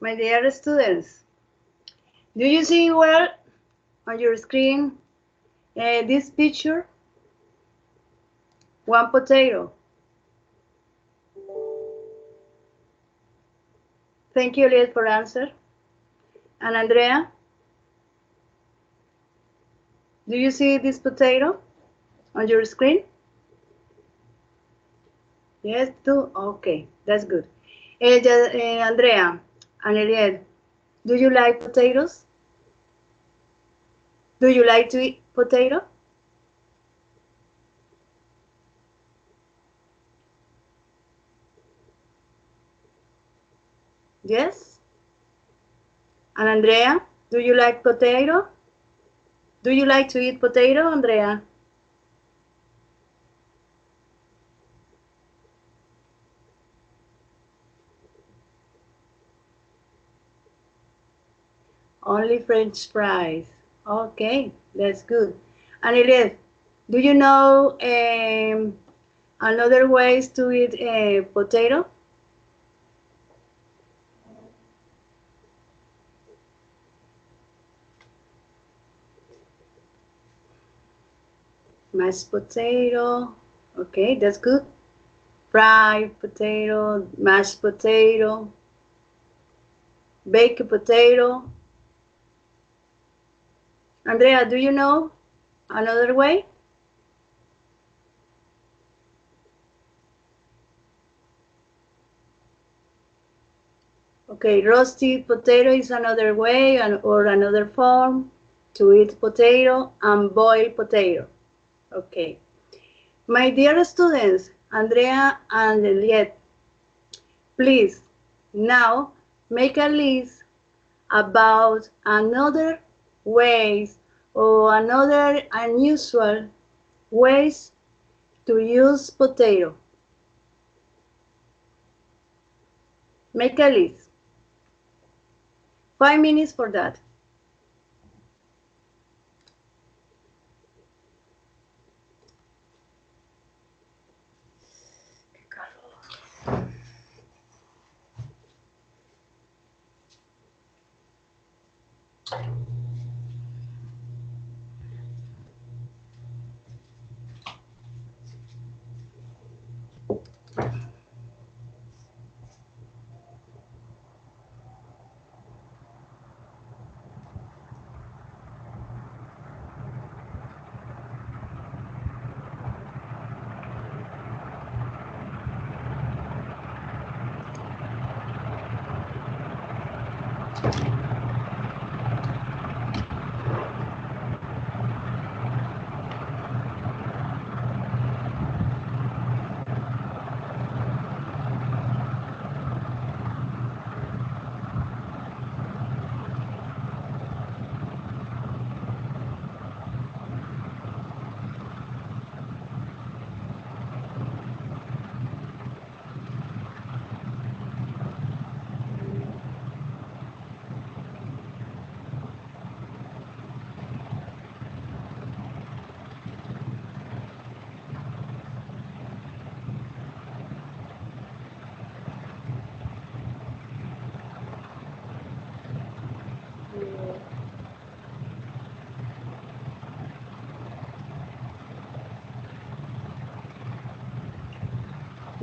My dear students, do you see well on your screen this picture? One potato. Thank you, Liz, for answer. And Andrea, do you see this potato on your screen? Yes, too? Okay, that's good. Andrea and Eliel, do you like potatoes? Do you like to eat potato? Yes? And Andrea, do you like potato? Do you like to eat potato, Andrea? Only French fries. Okay, that's good. And Eliel, do you know another ways to eat potato? Mashed potato. Okay, that's good. Fried potato, mashed potato, baked potato. Andrea, do you know another way? Okay, roasted potato is another way or another form to eat potato, and boiled potato. Okay. My dear students, Andrea and Eliette, please now make a list about another ways or another unusual ways to use potato. Make a list. 5 minutes for that.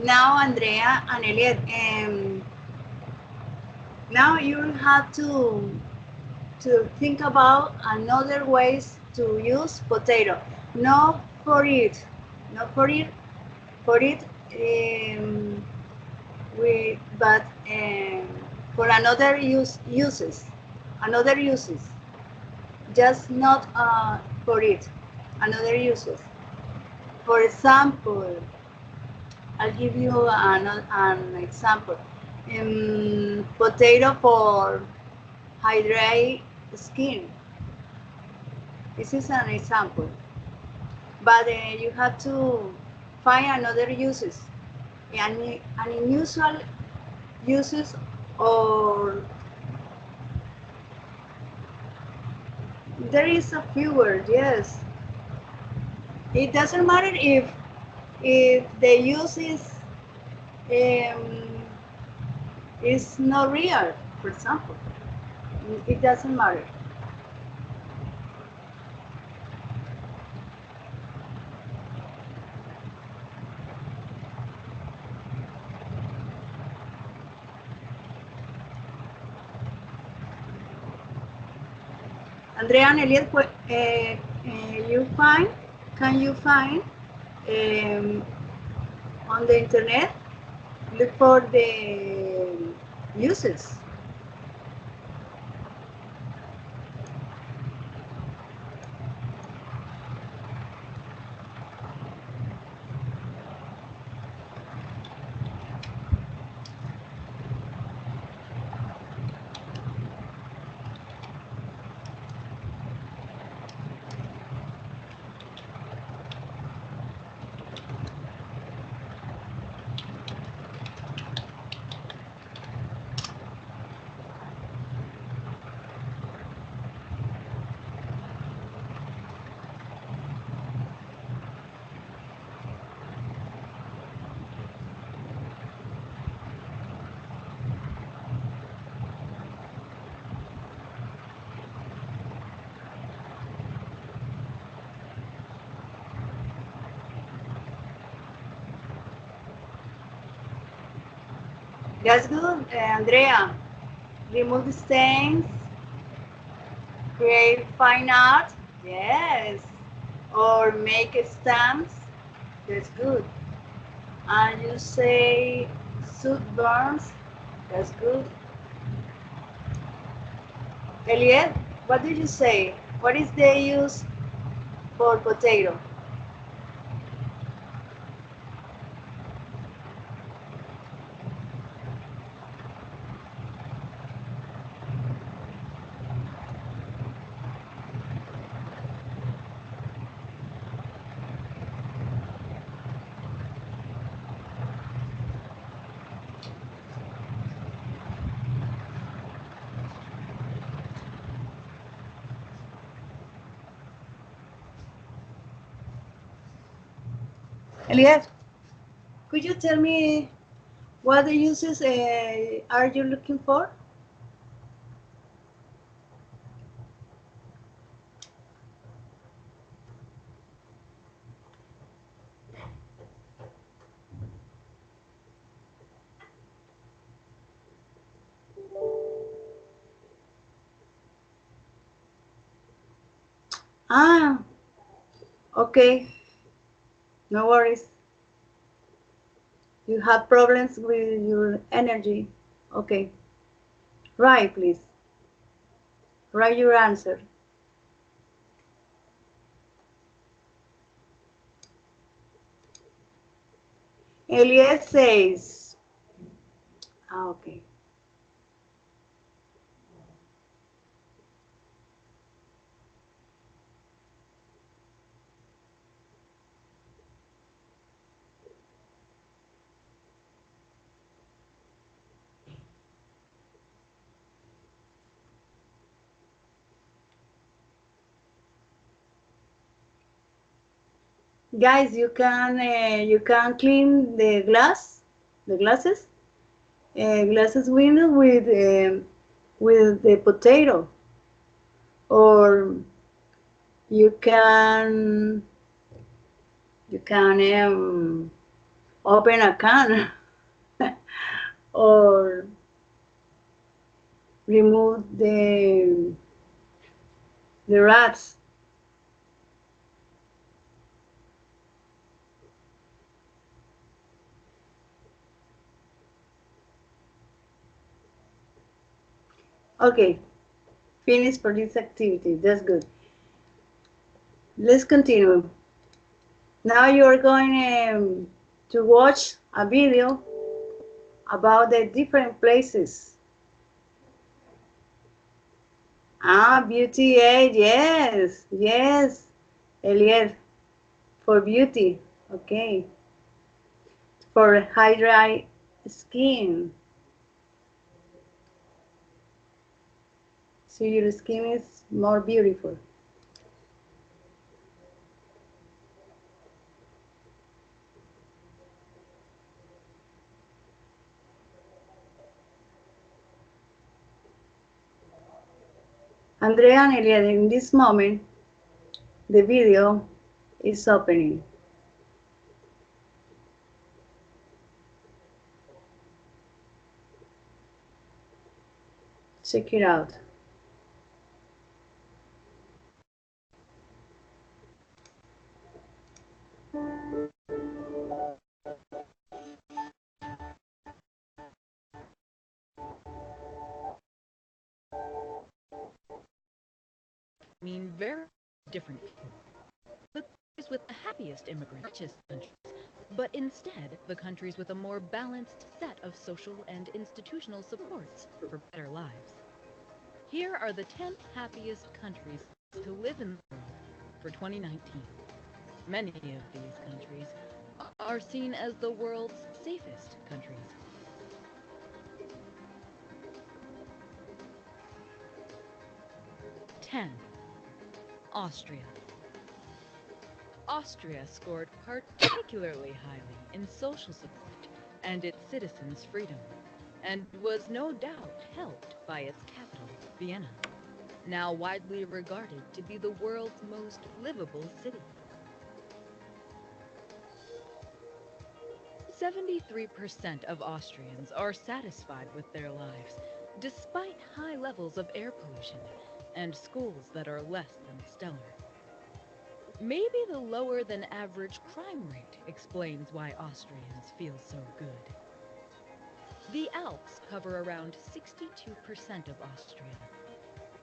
Now, Andrea and Eliot, now you have to think about another ways to use potato. Not for it, not for it, for it, but for another another uses. Just not for it, another uses. For example, I'll give you an example. Potato for hydrate skin. This is an example. But you have to find another uses. An unusual uses or there is a few words, yes. It doesn't matter if the use is not real. for example. It doesn't matter. Andrea and Elliot, you find, can you find um, on the internet, look for the uses. That's good, Andrea. Remove the stains, create fine art, yes, or make stamps, that's good. And you say soot burns, that's good. Eliette, what did you say? What is the use for potato? Eliette, could you tell me what the uses are you looking for? Ah, okay, no worries. You have problems with your energy. Okay, write please. Write your answer. Elias says, okay. Guys, you can clean the glasses window with the potato, or you can open a can or remove the rats. Okay, finish for this activity. That's good. Let's continue. Now you're going to watch a video about the different places. Ah, beauty aid, yes, yes, Eliel, for beauty, okay, for hydrate skin, so your skin is more beautiful. Andrea and Eliade, in this moment, the video is opening. Check it out. Mean very different people. The countries with the happiest immigrant richest countries, but instead the countries with a more balanced set of social and institutional supports for better lives. Here are the 10 happiest countries to live in the world for 2019. Many of these countries are seen as the world's safest countries. 10. Austria. Austria scored particularly highly in social support and its citizens' freedom, and was no doubt helped by its capital, Vienna, now widely regarded to be the world's most livable city. 73% of Austrians are satisfied with their lives, despite high levels of air pollution and schools that are less than stellar. Maybe the lower than average crime rate explains why Austrians feel so good. The Alps cover around 62% of Austria,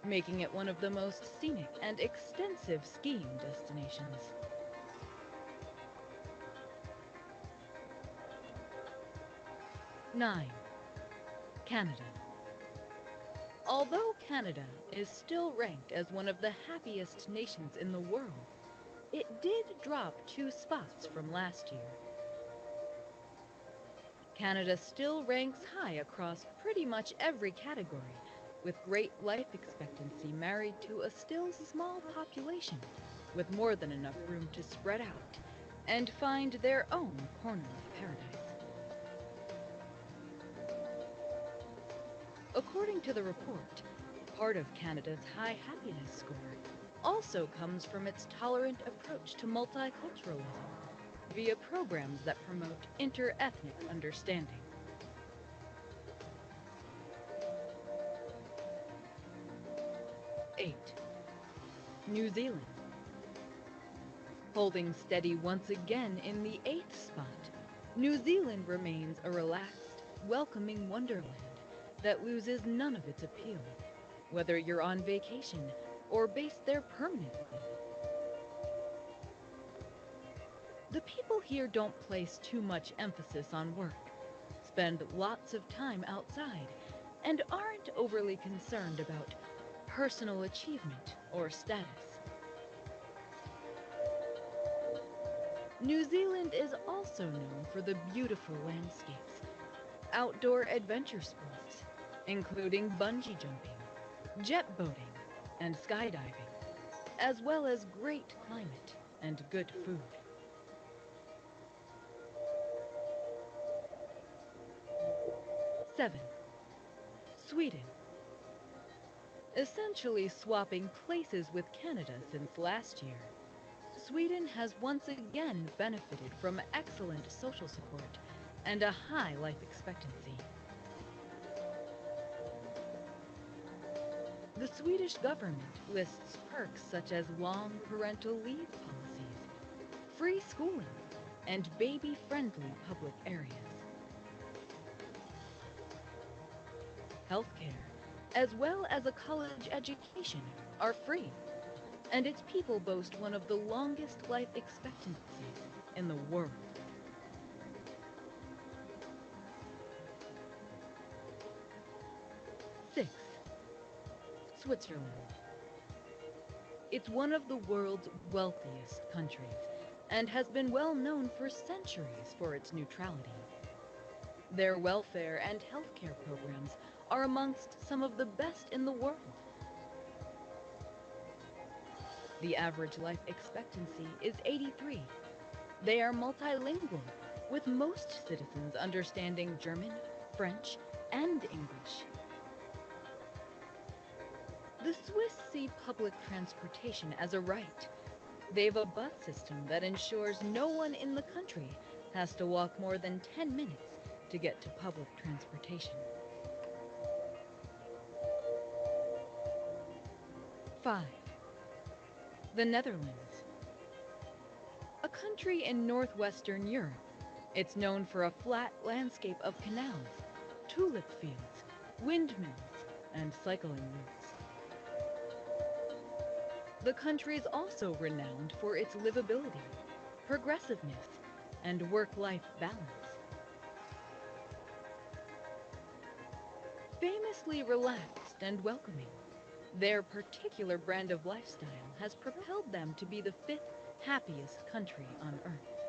making it one of the most scenic and extensive skiing destinations. 9. Canada. Although Canada is still ranked as one of the happiest nations in the world, it did drop 2 spots from last year. Canada still ranks high across pretty much every category, with great life expectancy married to a still small population, with more than enough room to spread out and find their own corner of paradise. According to the report, part of Canada's high happiness score also comes from its tolerant approach to multiculturalism via programs that promote inter-ethnic understanding. 8. New Zealand. Holding steady once again in the 8th spot, New Zealand remains a relaxed, welcoming wonderland that loses none of its appeal, whether you're on vacation or based there permanently. The people here don't place too much emphasis on work, spend lots of time outside, and aren't overly concerned about personal achievement or status. New Zealand is also known for the beautiful landscapes, outdoor adventure sports, including bungee jumping, jet boating, and skydiving, as well as great climate and good food. 7. Sweden. Essentially swapping places with Canada since last year, Sweden has once again benefited from excellent social support and a high life expectancy. The Swedish government lists perks such as long parental leave policies, free schooling, and baby-friendly public areas. Healthcare, as well as a college education, are free, and its people boast one of the longest life expectancies in the world. 6. Switzerland. It's one of the world's wealthiest countries and has been well known for centuries for its neutrality. Their welfare and healthcare programs are amongst some of the best in the world. The average life expectancy is 83. They are multilingual, with most citizens understanding German, French, and English. The Swiss see public transportation as a right. They've a bus system that ensures no one in the country has to walk more than 10 minutes to get to public transportation. 5. The Netherlands. A country in northwestern Europe, it's known for a flat landscape of canals, tulip fields, windmills, and cycling routes. The country is also renowned for its livability, progressiveness, and work-life balance. Famously relaxed and welcoming, their particular brand of lifestyle has propelled them to be the fifth happiest country on Earth.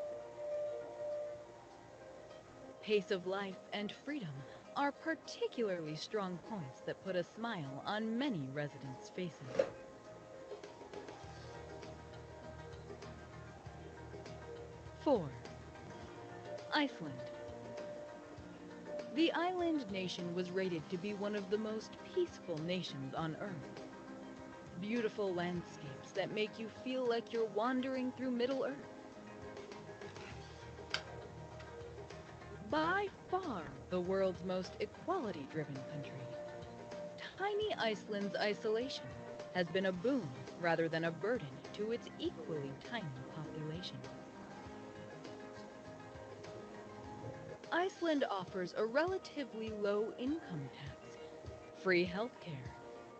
Pace of life and freedom are particularly strong points that put a smile on many residents' faces. 4. Iceland. The island nation was rated to be one of the most peaceful nations on Earth. Beautiful landscapes that make you feel like you're wandering through Middle-earth. By far the world's most equality-driven country, tiny Iceland's isolation has been a boon rather than a burden to its equally tiny population. Iceland offers a relatively low income tax, free healthcare,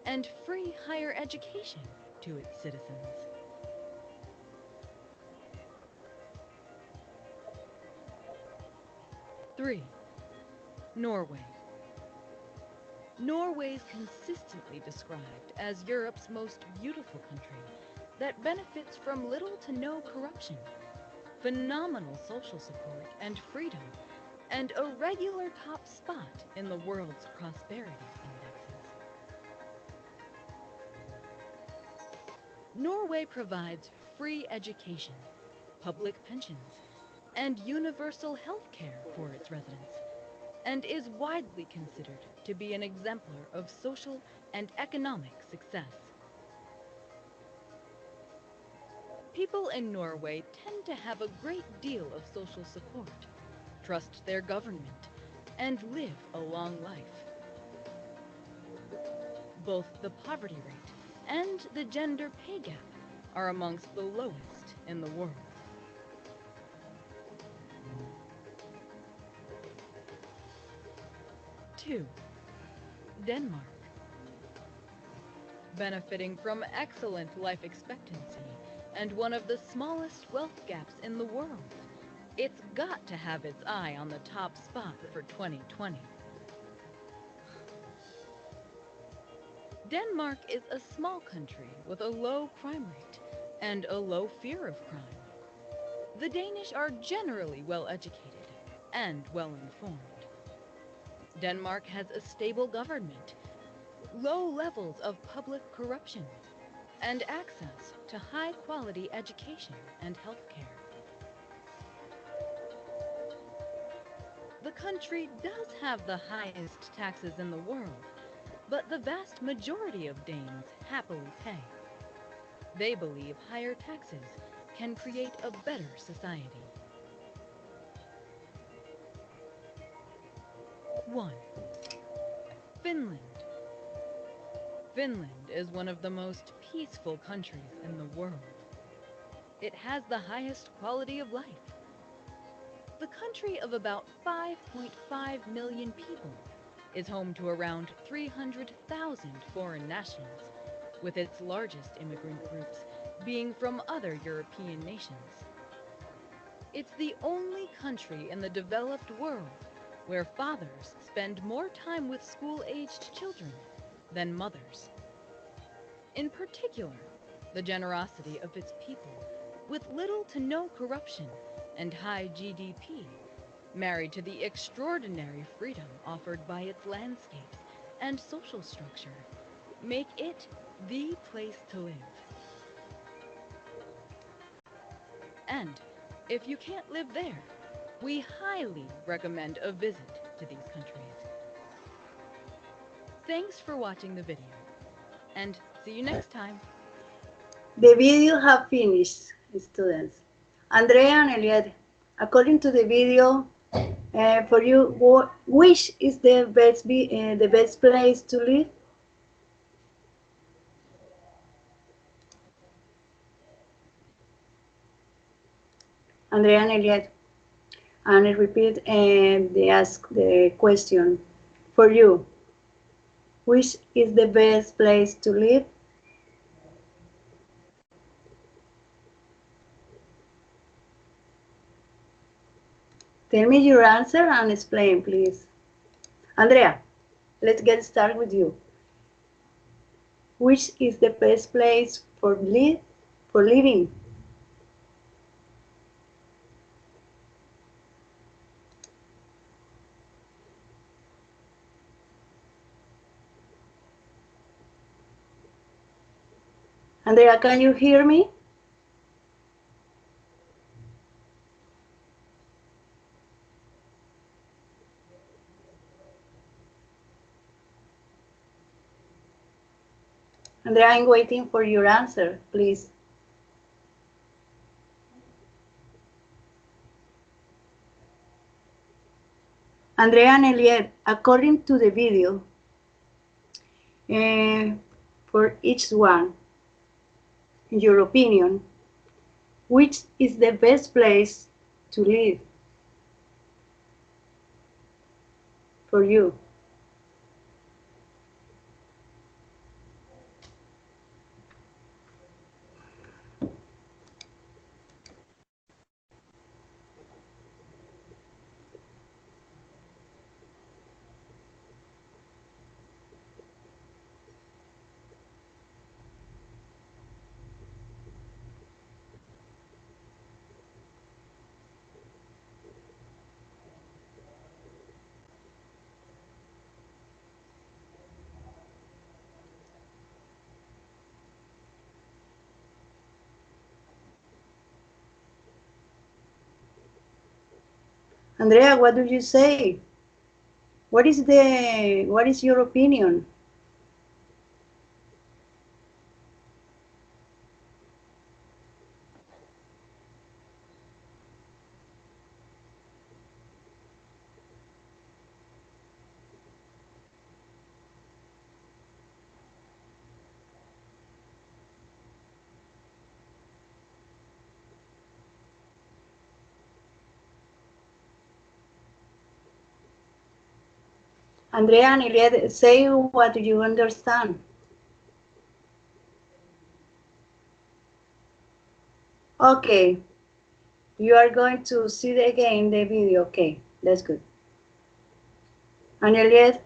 and free higher education to its citizens. 3. Norway. Norway is consistently described as Europe's most beautiful country that benefits from little to no corruption, phenomenal social support and freedom, and a regular top spot in the world's prosperity indexes. Norway provides free education, public pensions, and universal health care for its residents, and is widely considered to be an exemplar of social and economic success. People in Norway tend to have a great deal of social support, trust their government, and live a long life. Both the poverty rate and the gender pay gap are amongst the lowest in the world. 2. Denmark. Benefiting from excellent life expectancy and one of the smallest wealth gaps in the world, it's got to have its eye on the top spot for 2020. Denmark is a small country with a low crime rate and a low fear of crime. The Danish are generally well educated and well informed. Denmark has a stable government, low levels of public corruption, and access to high-quality education and healthcare. The country does have the highest taxes in the world, but the vast majority of Danes happily pay. They believe higher taxes can create a better society. 1. Finland. Finland is one of the most peaceful countries in the world. It has the highest quality of life. The country of about 5.5 million people is home to around 300,000 foreign nationals, with its largest immigrant groups being from other European nations. It's the only country in the developed world where fathers spend more time with school-aged children than mothers. In particular, the generosity of its people, with little to no corruption and high GDP, married to the extraordinary freedom offered by its landscapes and social structure, make it the place to live. And if you can't live there, we highly recommend a visit to these countries. Thanks for watching the video. And see you next time. The video have finished, students. Andrea and Eliad, according to the video, for you, which is the best place to live? Andrea and Eliad, and I repeat they ask the question for you. Which is the best place to live? Tell me your answer and explain, please. Andrea, let's get started with you. Which is the best place for living? Andrea, can you hear me? Andrea, I'm waiting for your answer, please. Andrea and Eliet, according to the video, uh, for each one, in your opinion, which is the best place to live for you? Andrea, what do you say? What is your opinion? Andrea and Eliet, say what you understand. Okay, you are going to see again the video. Okay, that's good. And Eliet,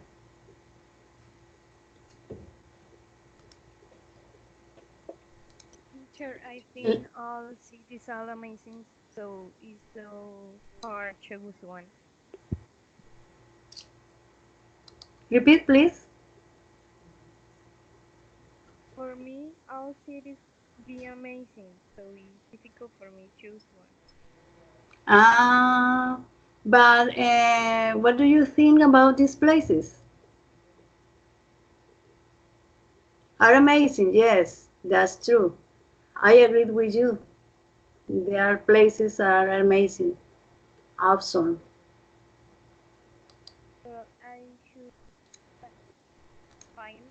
Teacher, I think all cities are amazing, so it's so hard to choose one. repeat please. For me, all cities be amazing, so it's difficult for me to choose one. Ah, but what do you think about these places? Are amazing, yes, that's true. I agree with you. Their places are amazing, awesome. So I should find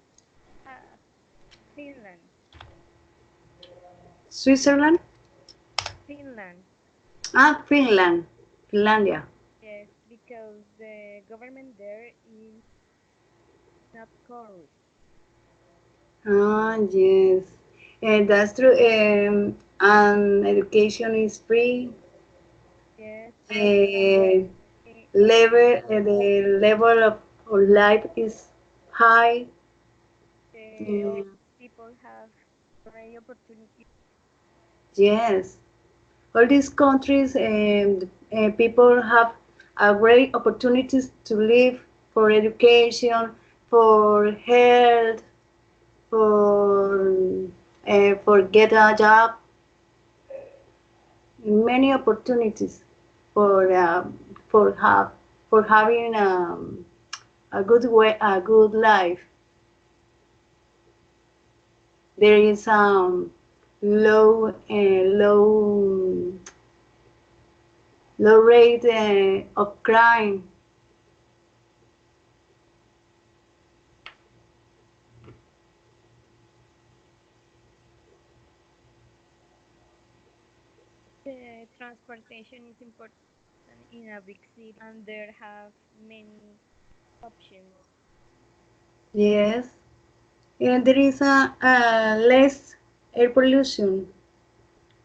uh, Finland. Switzerland? Finland, Ah, Finland, Finlandia. yes, because the government there is not corrupt. Ah, yes, that's true. And education is free. Yes, Uh, the level of life is high. all Mm, people have great opportunity. yes, all these countries people have great opportunities to live for education, for health, for get a job, many opportunities for for have for having a good way a good life. there is low low rate of crime. The transportation is important in a big city, and there have many options. Yes, and there is a less air pollution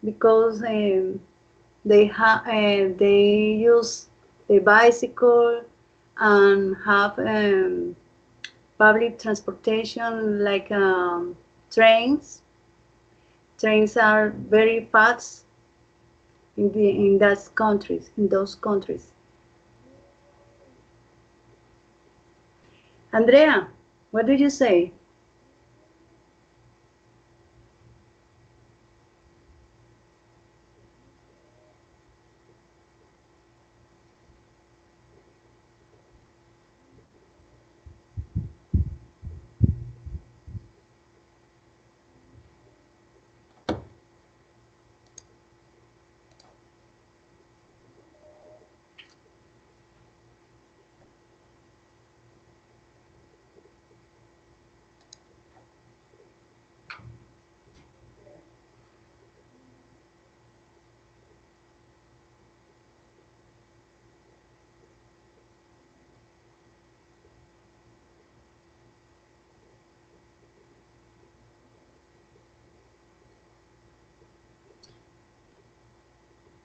because they use the bicycle and have public transportation like trains. Trains are very fast in those countries. Andrea, what did you say?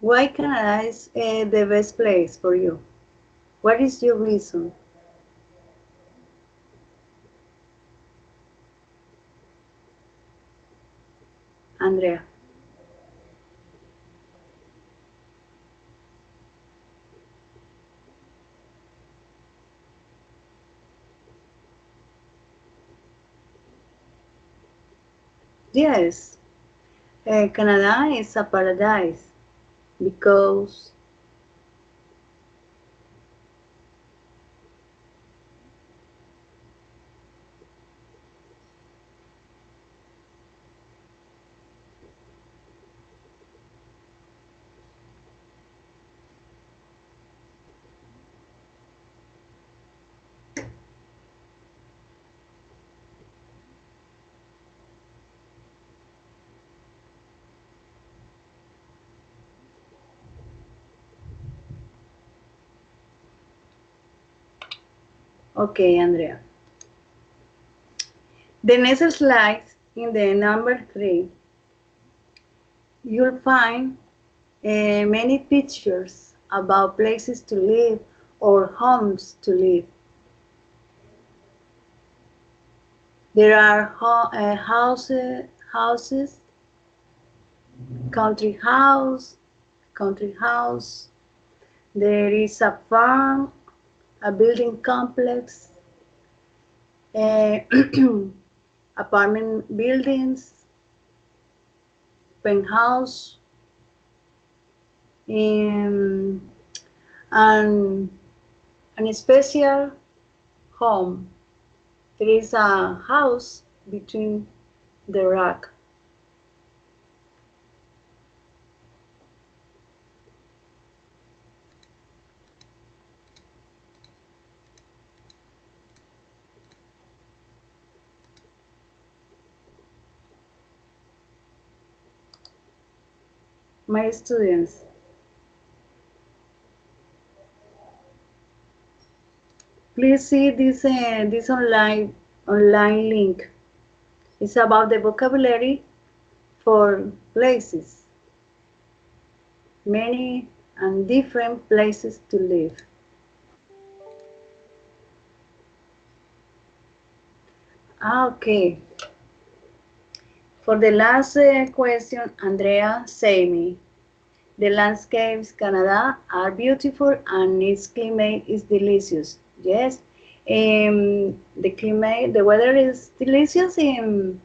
Why Canada is the best place for you? What is your reason, Andrea? Yes, Canada is a paradise because okay, Andrea. The next slide in the number 3, you'll find many pictures about places to live or homes to live. There are houses, country house, country house. There is a farm, a building complex, uh, apartment buildings, penthouse, um, and a special home. There is a house between the rock. My students, please see this online link. It's about the vocabulary for places, many and different places to live. Okay. For the last question, Andrea say me, the landscapes Canada are beautiful and its climate is delicious. Yes, the weather is delicious in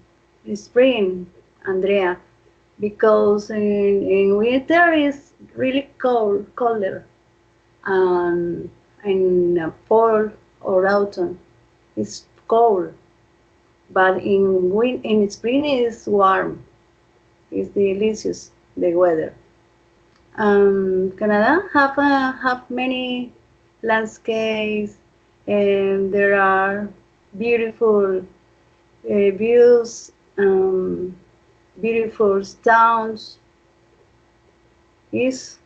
spring, Andrea, because in winter is really colder, and in fall or autumn it's cold. but in spring it's warm. It's delicious, the weather. Canada have many landscapes, and there are beautiful views, beautiful towns. Is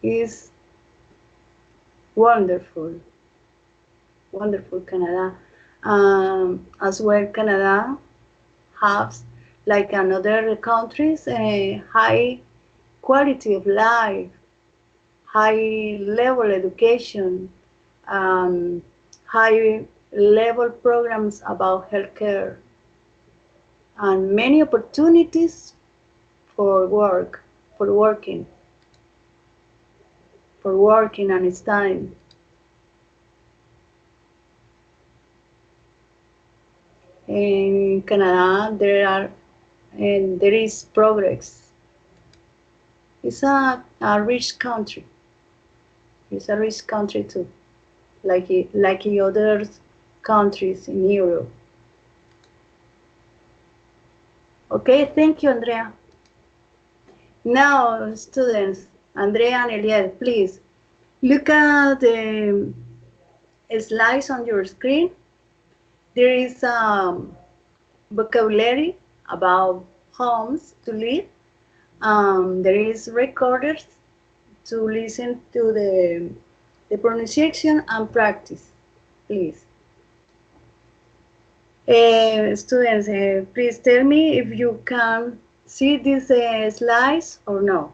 is wonderful, wonderful Canada. As well, Canada has, like another countries, a high quality of life, high level education, um, high level programs about healthcare, and many opportunities for work, for working, for working and studying. In Canada, there is progress. It's a rich country. It's a rich country too, like in other countries in Europe. Okay, thank you, Andrea. Now, students, Andrea and Eliel, please look at the slides on your screen. There is vocabulary about homes to live. There is recorders to listen to the pronunciation and practice, please. Students, please tell me if you can see these slides or no.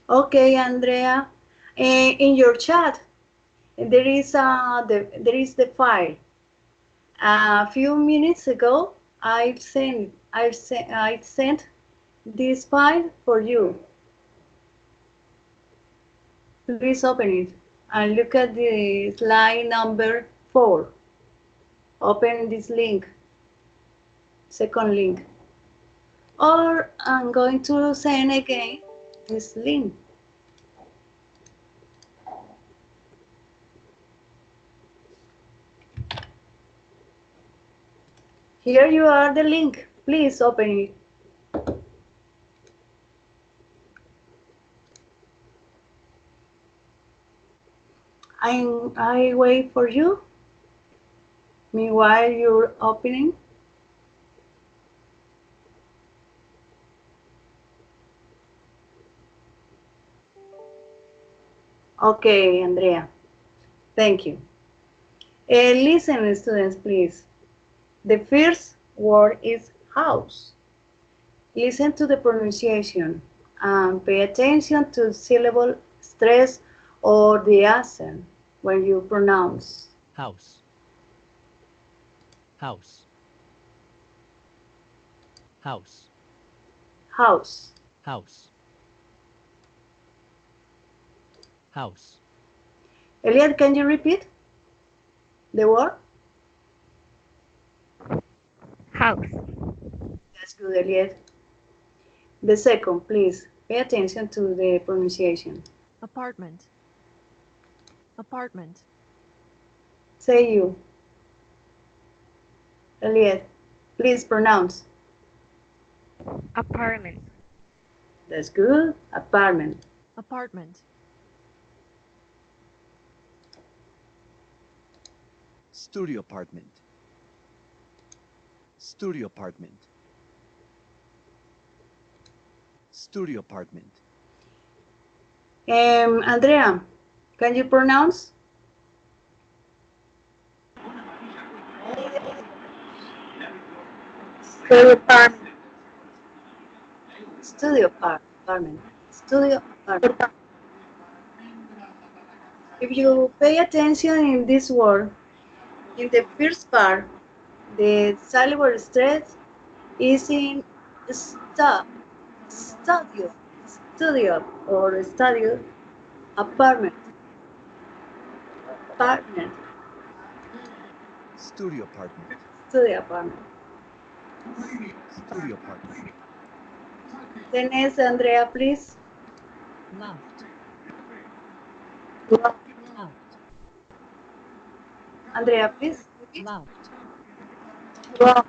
Okay, Andrea. In your chat, there is the file. A few minutes ago, I sent this file for you. Please open it and look at the slide number 4. Open this link, second link. Or I'm going to send again this link. Here you are the link. Please open it. I wait for you. Meanwhile, you're opening. Okay, Andrea. Thank you. Listen, students, please. The first word is house. Listen to the pronunciation and pay attention to syllable stress or the accent when you pronounce. House. House. House. House. House. House. Eliot, can you repeat the word? House. That's good, Eliot. The second, please, pay attention to the pronunciation. Apartment. Apartment. Say you. Eliot, please pronounce. Apartment. That's good. Apartment. Apartment. Studio apartment. Studio apartment. Studio apartment. Andrea, can you pronounce? Studio apartment. Studio apartment. Studio apartment. If you pay attention in this word, in the first part, the syllable stress is in studio, studio or studio apartment. Apartment. Studio apartment. Studio apartment. Studio apartment. The next, Andrea, please. Loft. Loft. Loft. Andrea, please. Loft. Loft.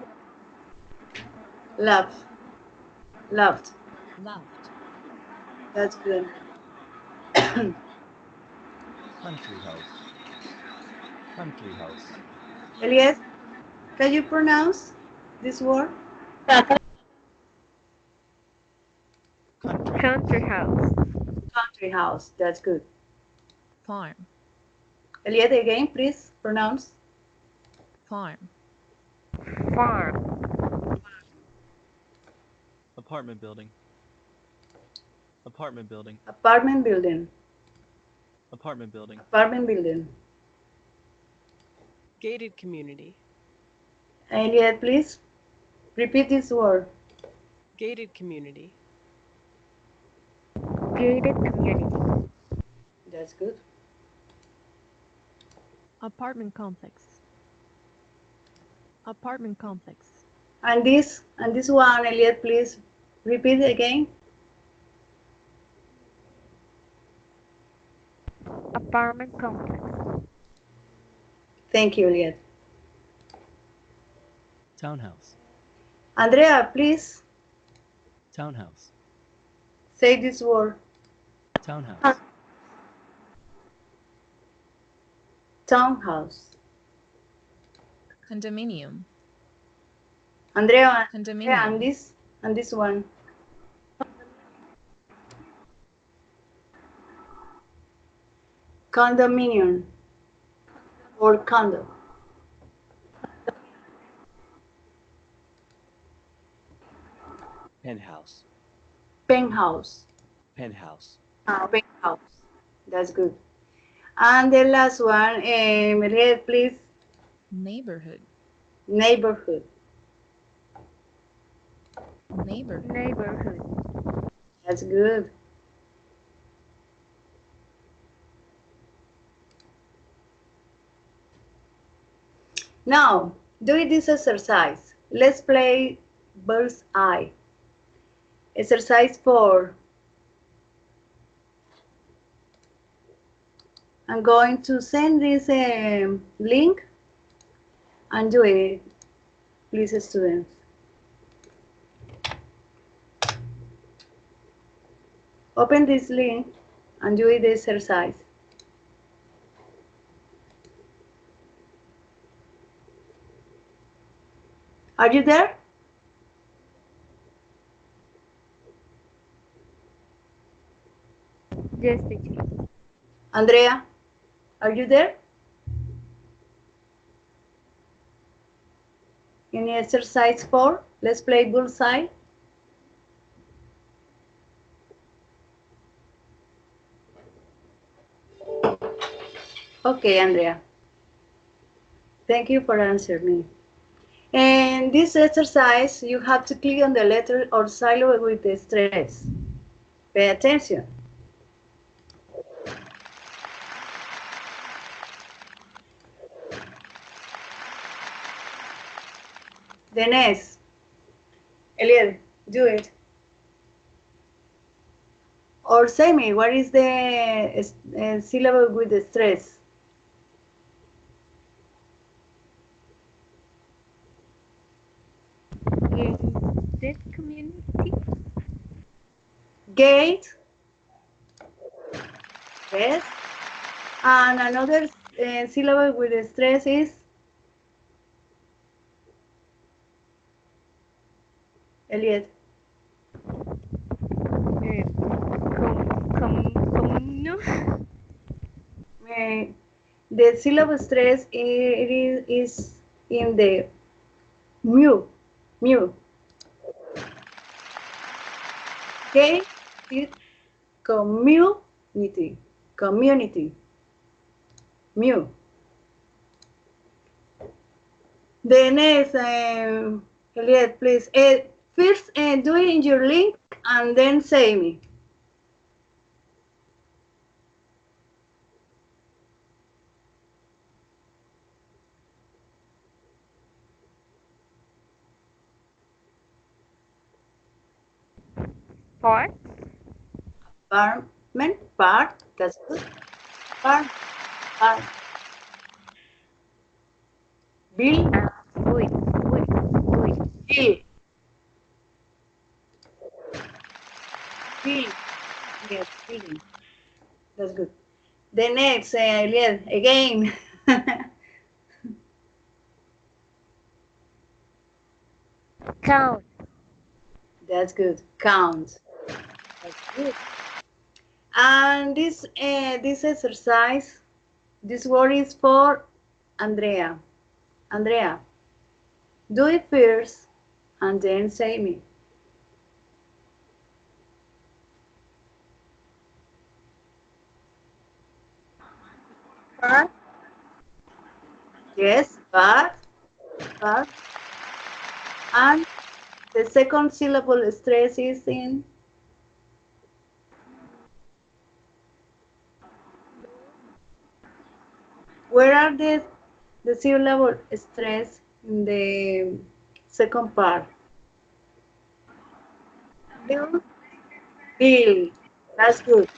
Loft. Loft. Loft. That's good. Country house. Country house. Elias, can you pronounce this word? Country. Country house. Country house. That's good. Farm. Elias, again, please pronounce. Farm. Farm. Apartment building. Apartment building. Apartment building. Apartment building. Apartment building. Gated community. Elias, please repeat this word. Gated community. Gated community. That's good. Apartment complex. Apartment complex. And this one, Elias, please repeat again. Apartment complex. Thank you, Elias. Townhouse. Andrea, please Townhouse. say this word. Townhouse. Townhouse. Condominium. Andrea, Condominium. and this one. Condominium or condo. Penthouse. Penthouse. Penthouse. Penthouse. That's good. And the last one, Mariette, please. Neighborhood. Neighborhood. Neighborhood. Neighborhood. That's good. Now, doing this exercise, let's play bird's eye. Exercise 4. I'm going to send this link and do it, please, students. Open this link and do the exercise. Are you there? Yes, teacher. Andrea, are you there? In exercise 4, let's play bullseye. Okay, Andrea. Thank you for answering me. And this exercise, you have to click on the letter or syllable with the stress. Pay attention. The next, Eliel, do it. Or say me, what is the syllable with the stress? Gated community. Gate. Yes. And another syllable with the stress is Eliot. Communal. The syllable stress is in the mu. Okay, it's community. Mu. The next, Eliot, please. First, do it in your link and then say me. Part. Apartment, part, that's good. Part, part. Bill, Build. Build. bill, bill. Yes, building. That's good. The next, Eliel, again. Count. That's good. Count. That's good. And this exercise, this word is for Andrea. Andrea, do it first and then say me. Part. Yes, but, and the second syllable stress is in. Where are the syllable stress in the second part? Build. Bill. That's good.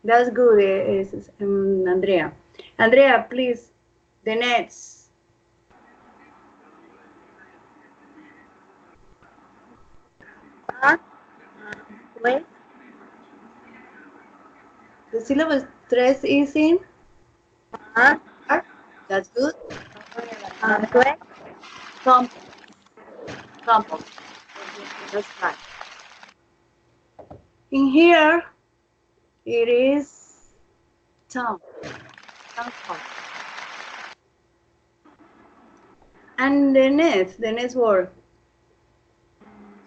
That's good, Andrea. Andrea, please, the next. Part. Wait. The syllable stress is in. Part. That's good. Wait. Complex. Complex. That's right. In here, it is town. Town hall. And the next word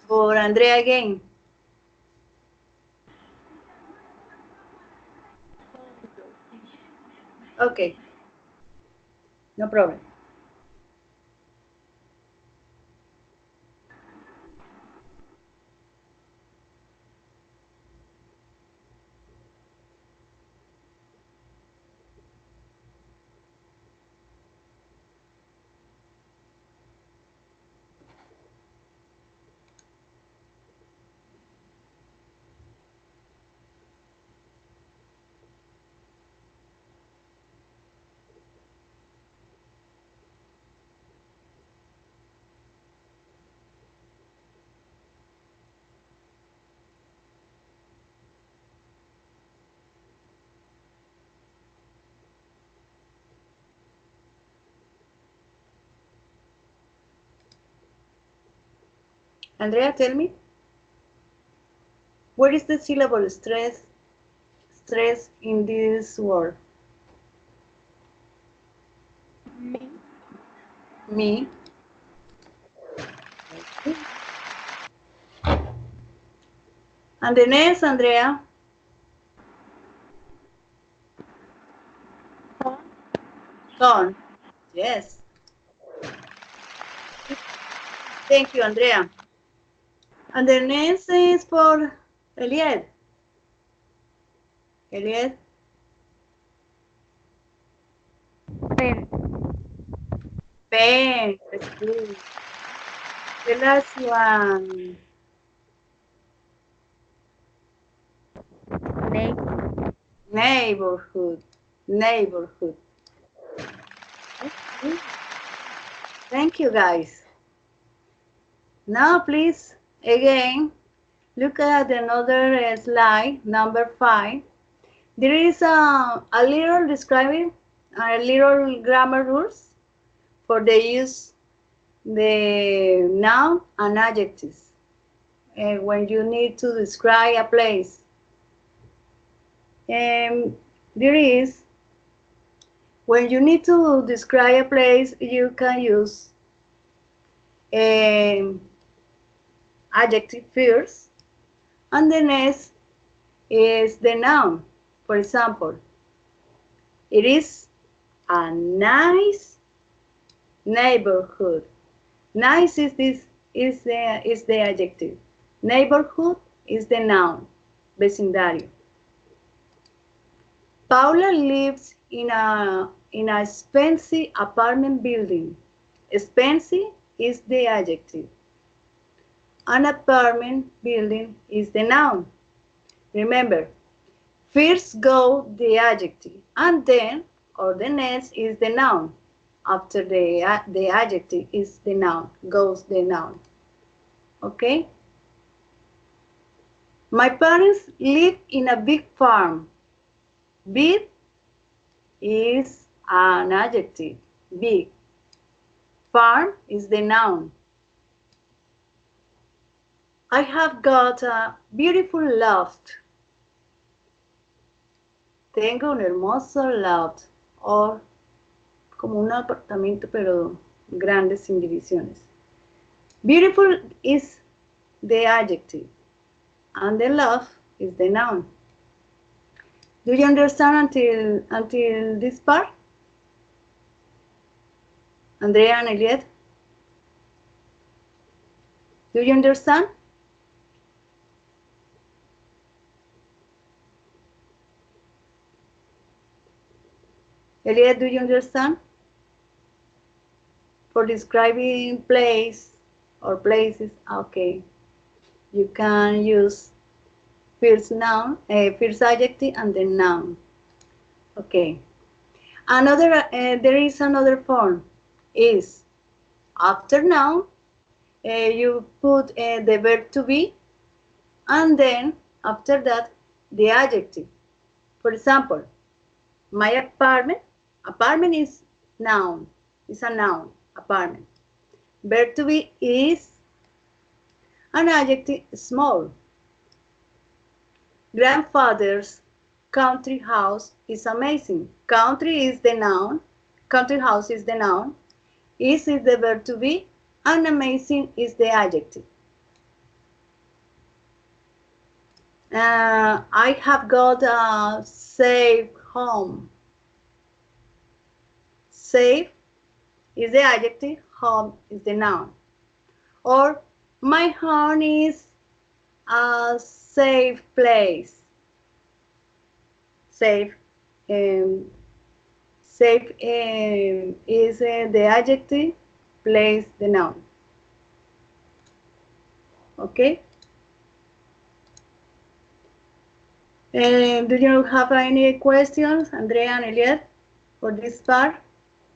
for Andrea again. Okay, no problem. Andrea, tell me, what is the syllable stress in this word? Me. Me. And the next, Andrea. Con. Yes. Thank you, Andrea. And the next is for Eliel. Eliel. Pen. Pen. That's good. The last one. Name. Neighborhood. Neighborhood. Thank you, guys. Now, please, again, look at another slide, number 5. There is a little describing, a little grammar rules for the use the noun and adjectives when you need to describe a place. There is, when you need to describe a place, you can use adjective first, and the next is the noun. For example, it is a nice neighborhood. Nice is the adjective. Neighborhood is the noun. Vecindario. Paula lives in a expensive apartment building. Expensive is the adjective. An apartment building is the noun. Remember, first go the adjective, and then, or the next, is the noun. After the adjective is the noun, goes the noun. Okay? My parents live in a big farm. Big is an adjective. Big. Farm is the noun. I have got a beautiful loft. Tengo un hermoso loft. O como un apartamento, pero grande sin divisiones. Beautiful is the adjective. And the loft is the noun. Do you understand until this part? Andrea and Eliette? Do you understand? Eliette, do you understand? For describing place or places, okay. You can use first noun, first adjective, and then noun. Okay. There is another form. Is after noun, you put the verb to be, and then after that, the adjective. For example, my apartment is noun, is a noun, apartment. Verb to be is an adjective, small. Grandfather's country house is amazing. Country is the noun, country house is the noun, is the verb to be, and amazing is the adjective. I have got a safe home. Safe is the adjective, home is the noun. Or my home is a safe place. Safe. Safe is the adjective, place the noun. Okay? Do you have any questions, Andrea and Eliette, for this part,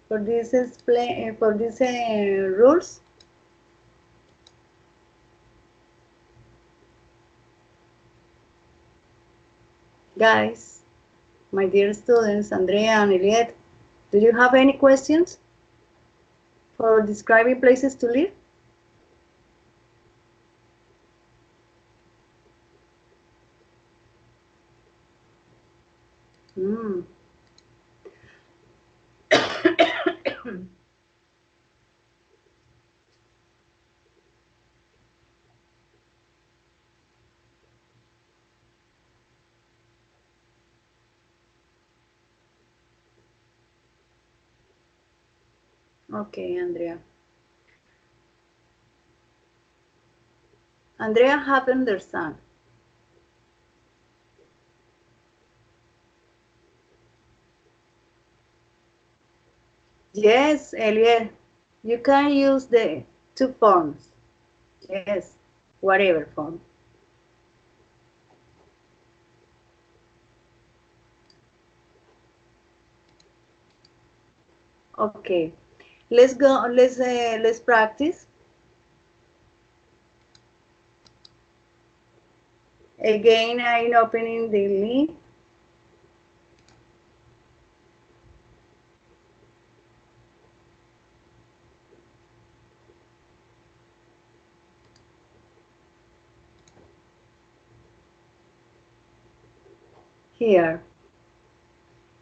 for this rules? Guys, my dear students, Andrea and Eliette, do you have any questions for describing places to live? Okay, Andrea. Andrea have understand. Yes, Eliel, you can use the two forms. Yes, whatever form. Okay, let's go. Let's practice. Again, I'm opening the link. Here.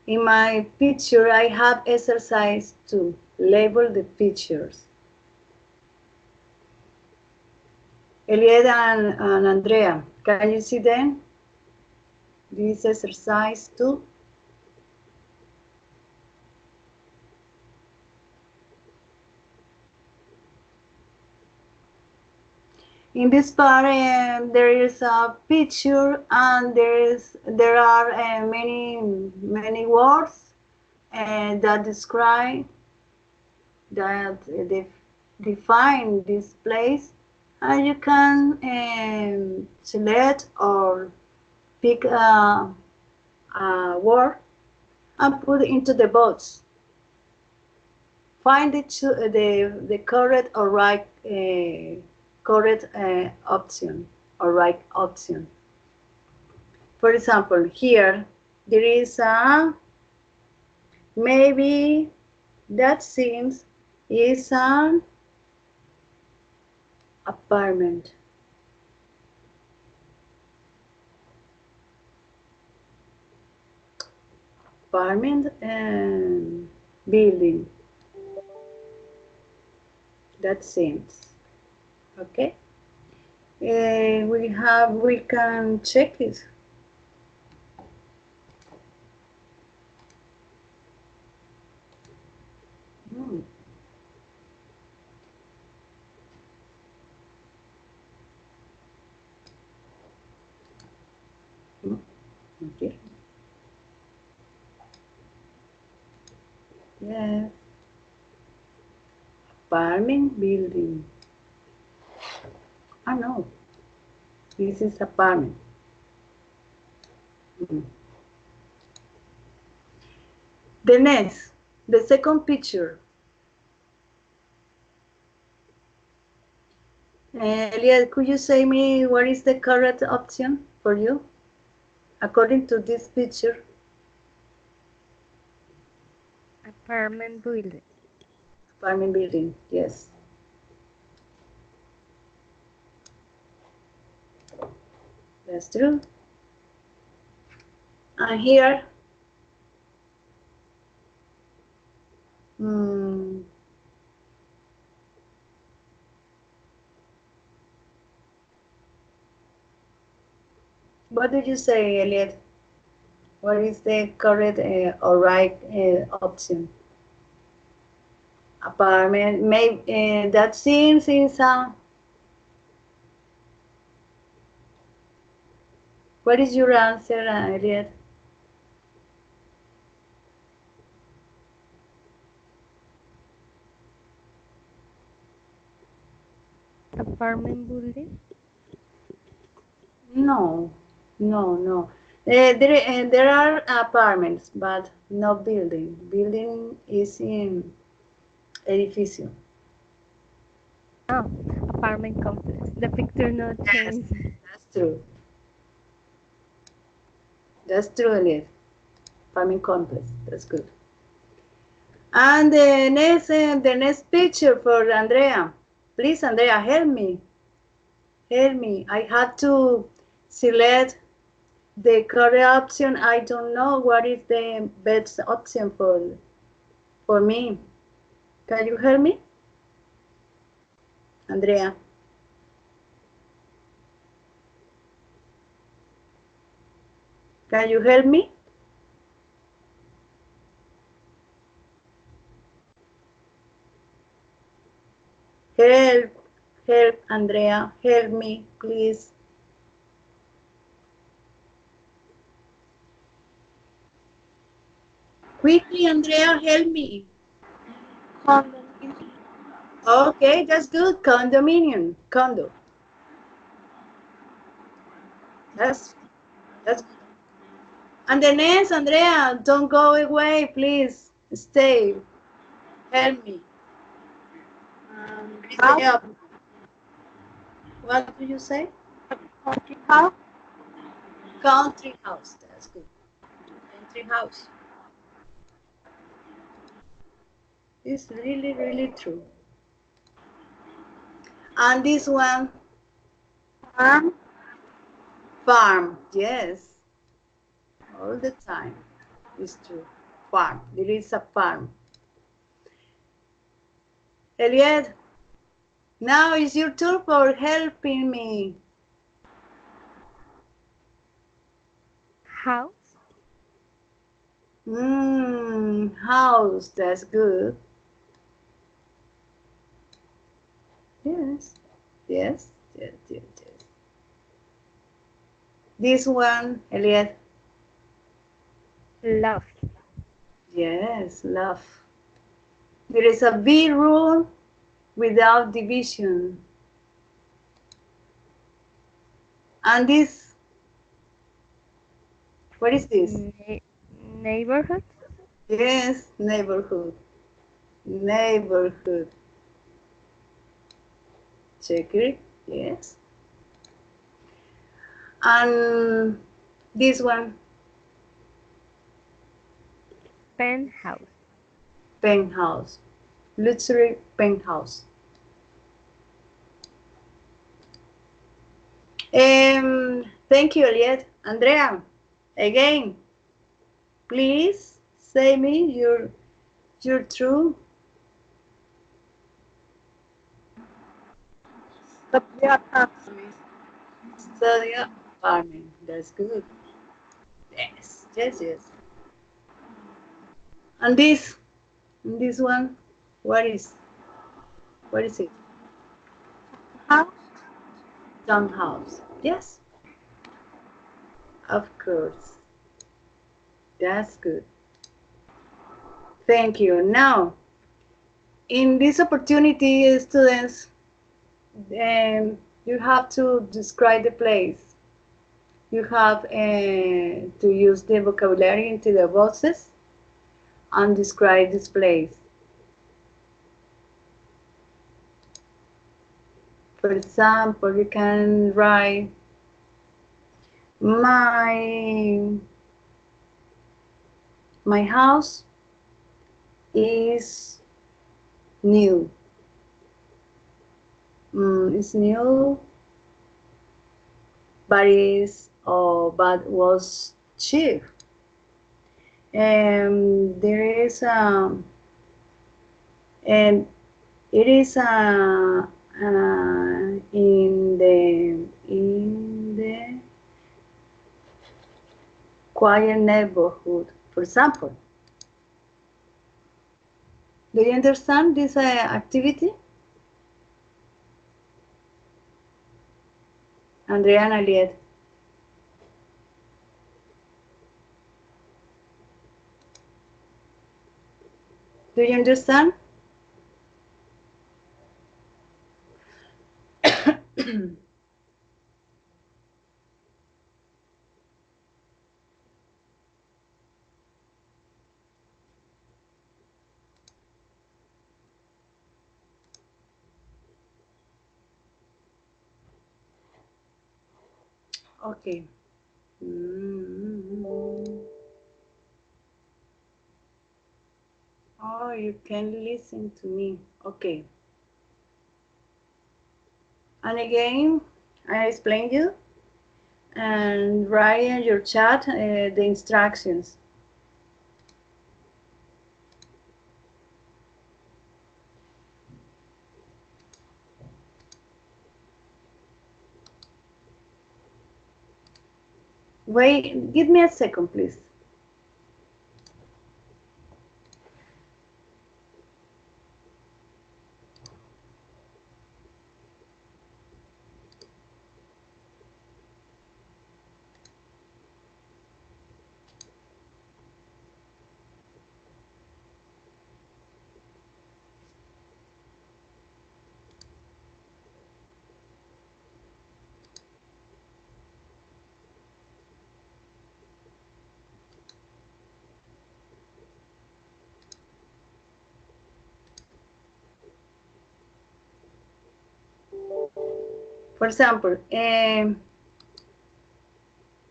In my picture, I have exercise to label the pictures. Elieda and Andrea, can you see them? This exercise too. In this part, there is a picture, and there are many words that describe, that define this place, And you can select or pick a word and put it into the box. Find the correct or right correct option or right option. For example, here there is a maybe that seems is an apartment. Apartment and building. That seems okay. We can check it. Hmm. Okay. Yes. Apartment building. Ah no. This is apartment. Mm. The next, the second picture. Elliot, could you say me what is the correct option for you according to this picture? Apartment building. Apartment building, yes. That's true. And here, hmm, what did you say, Elliot? What is the correct or right option? Apartment, maybe that seems is what is your answer, Elliot? Apartment building. No, no, no. There are apartments, but no building. Building is in edificio. Oh, apartment complex. The picture not Yes, changed. that's true. That's true, Elliot. Apartment complex. That's good. And the next picture for Andrea. Please, Andrea, help me. Help me. I have to select the correct option. I don't know what is the best option for me. Can you help me, Andrea? Can you help me? Help, help, Andrea, help me, please. Quickly, Andrea, help me. Condominium. Okay, that's good. Condominium, condo. That's that's. And the next, Andrea, don't go away, please. Stay. Help me. What is the help? What do you say? Country house. Country house. That's good. Country house. It's really, really true. And this one, Farm. farm. Yes, all the time. It's true. Farm. There is a farm. Elliot, now it's your turn for helping me. House. House. That's good. Yes, yes, yes, yes, yes. This one, Elliot. Loft. Yes, love. There is a B rule without division. And this, what is this? Neighborhood. Yes, neighborhood. Neighborhood. Check it. Yes. And this one, Penthouse. penthouse. Luxury penthouse. Thank you, Eliette. Andrea, again, please say me your true. Study apartment. That's good. Yes, yes, yes. And this one, what is it? Townhouse. Yes, of course. That's good. Thank you. Now, in this opportunity, students, you have to describe the place. You have to use the vocabulary into the boxes and describe this place. For example, you can write my house is new. It's new, but was cheap. There is and it is in the quiet neighborhood. For example, do you understand this activity, Andrea and Aliet? Do you understand? Okay. Oh, you can listen to me. Okay. And again, I explain you and write in your chat the instructions. Wait, give me a second, please. For example, in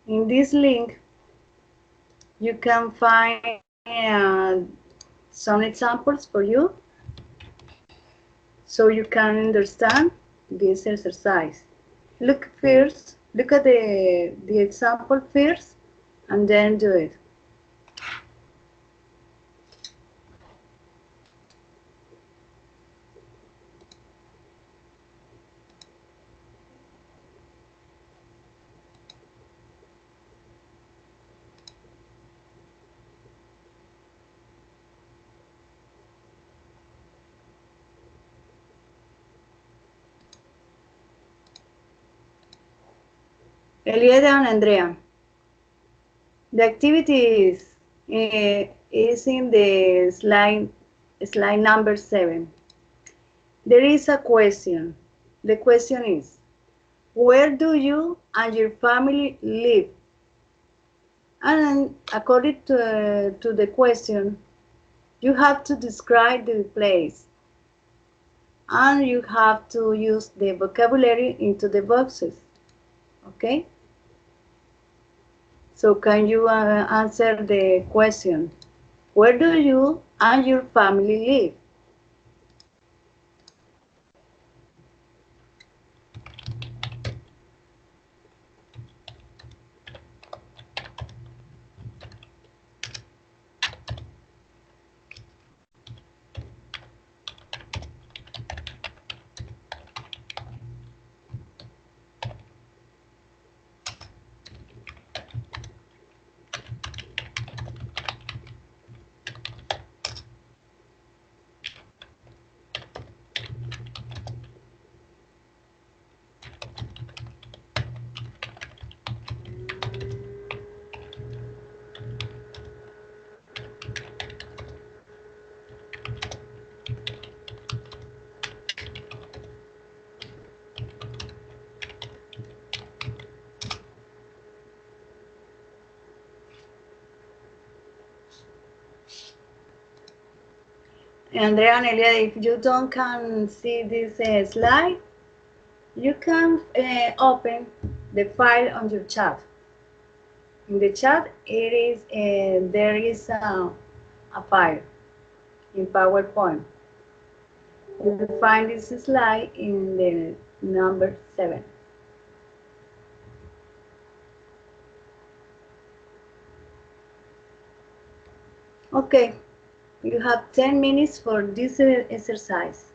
this link, you can find some examples for you so you can understand this exercise. Look at the example first, and then do it. Eliada and Andrea, the activity is in the slide number 7. There is a question. The question is, Where do you and your family live? And according to the question, you have to describe the place and you have to use the vocabulary into the boxes. Okay? So can you answer the question? Where do you and your family live? Andrea and Elia, if you don't can see this slide, you can open the file on your chat. In the chat, there is a file in PowerPoint. You will find this slide in the number 7. Okay, you have 10 minutes for this exercise.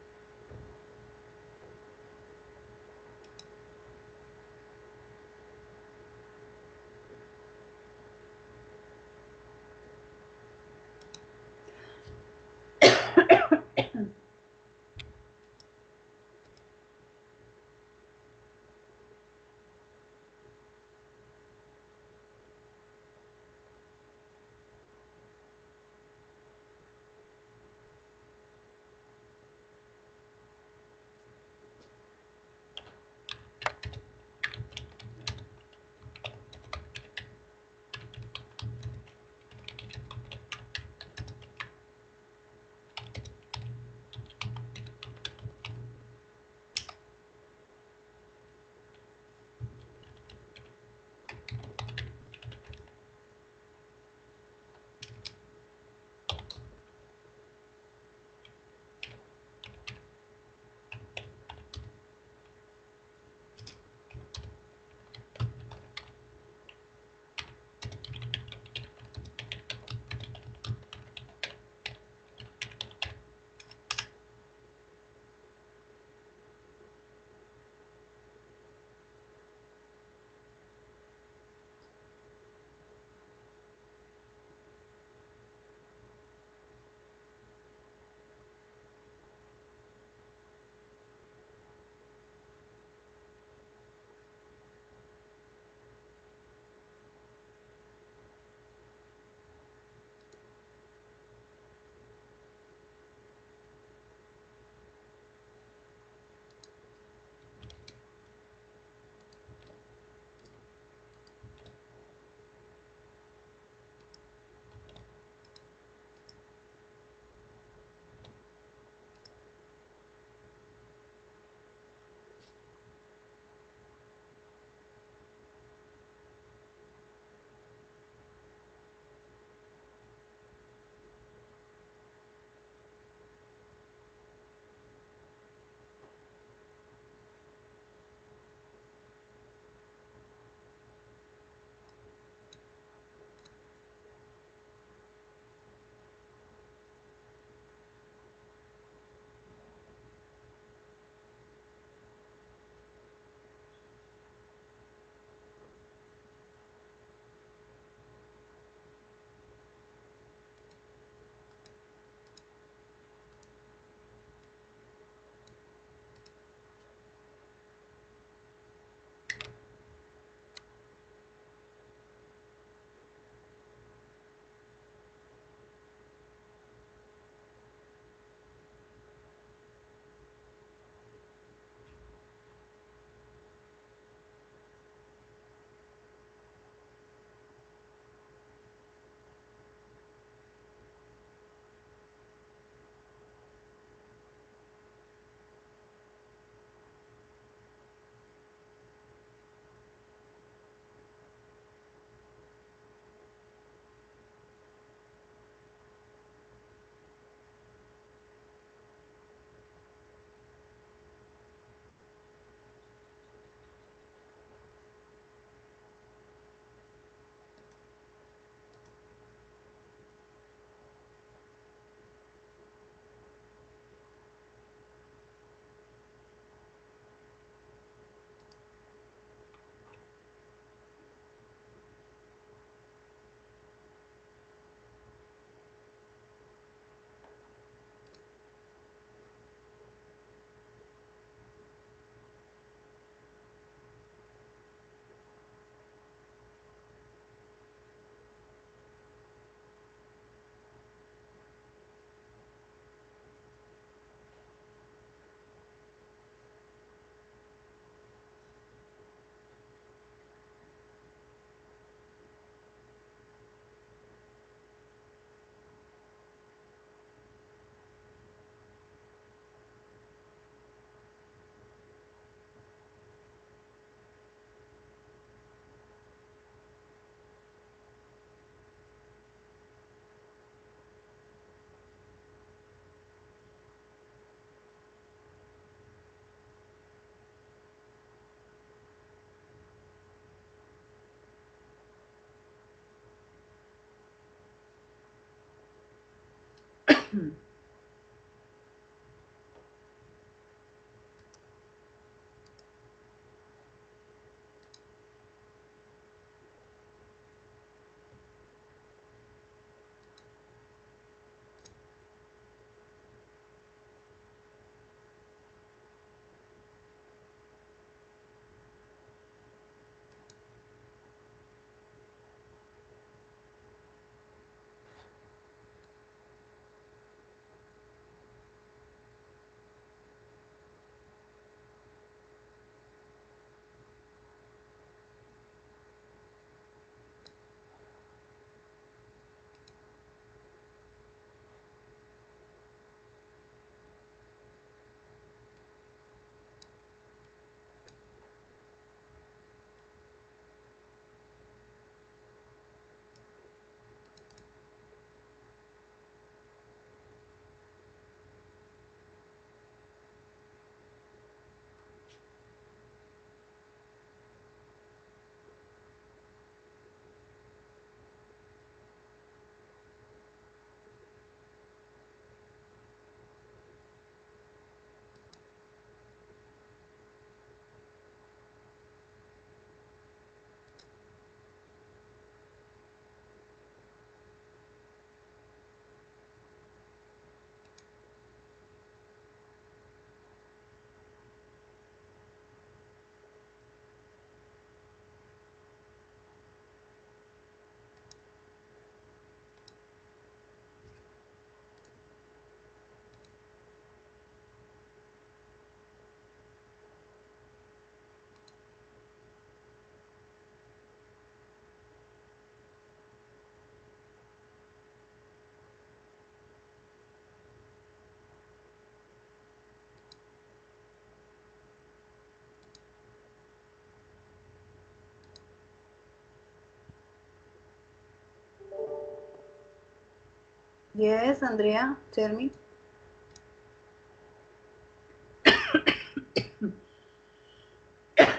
Yes, Andrea, tell me.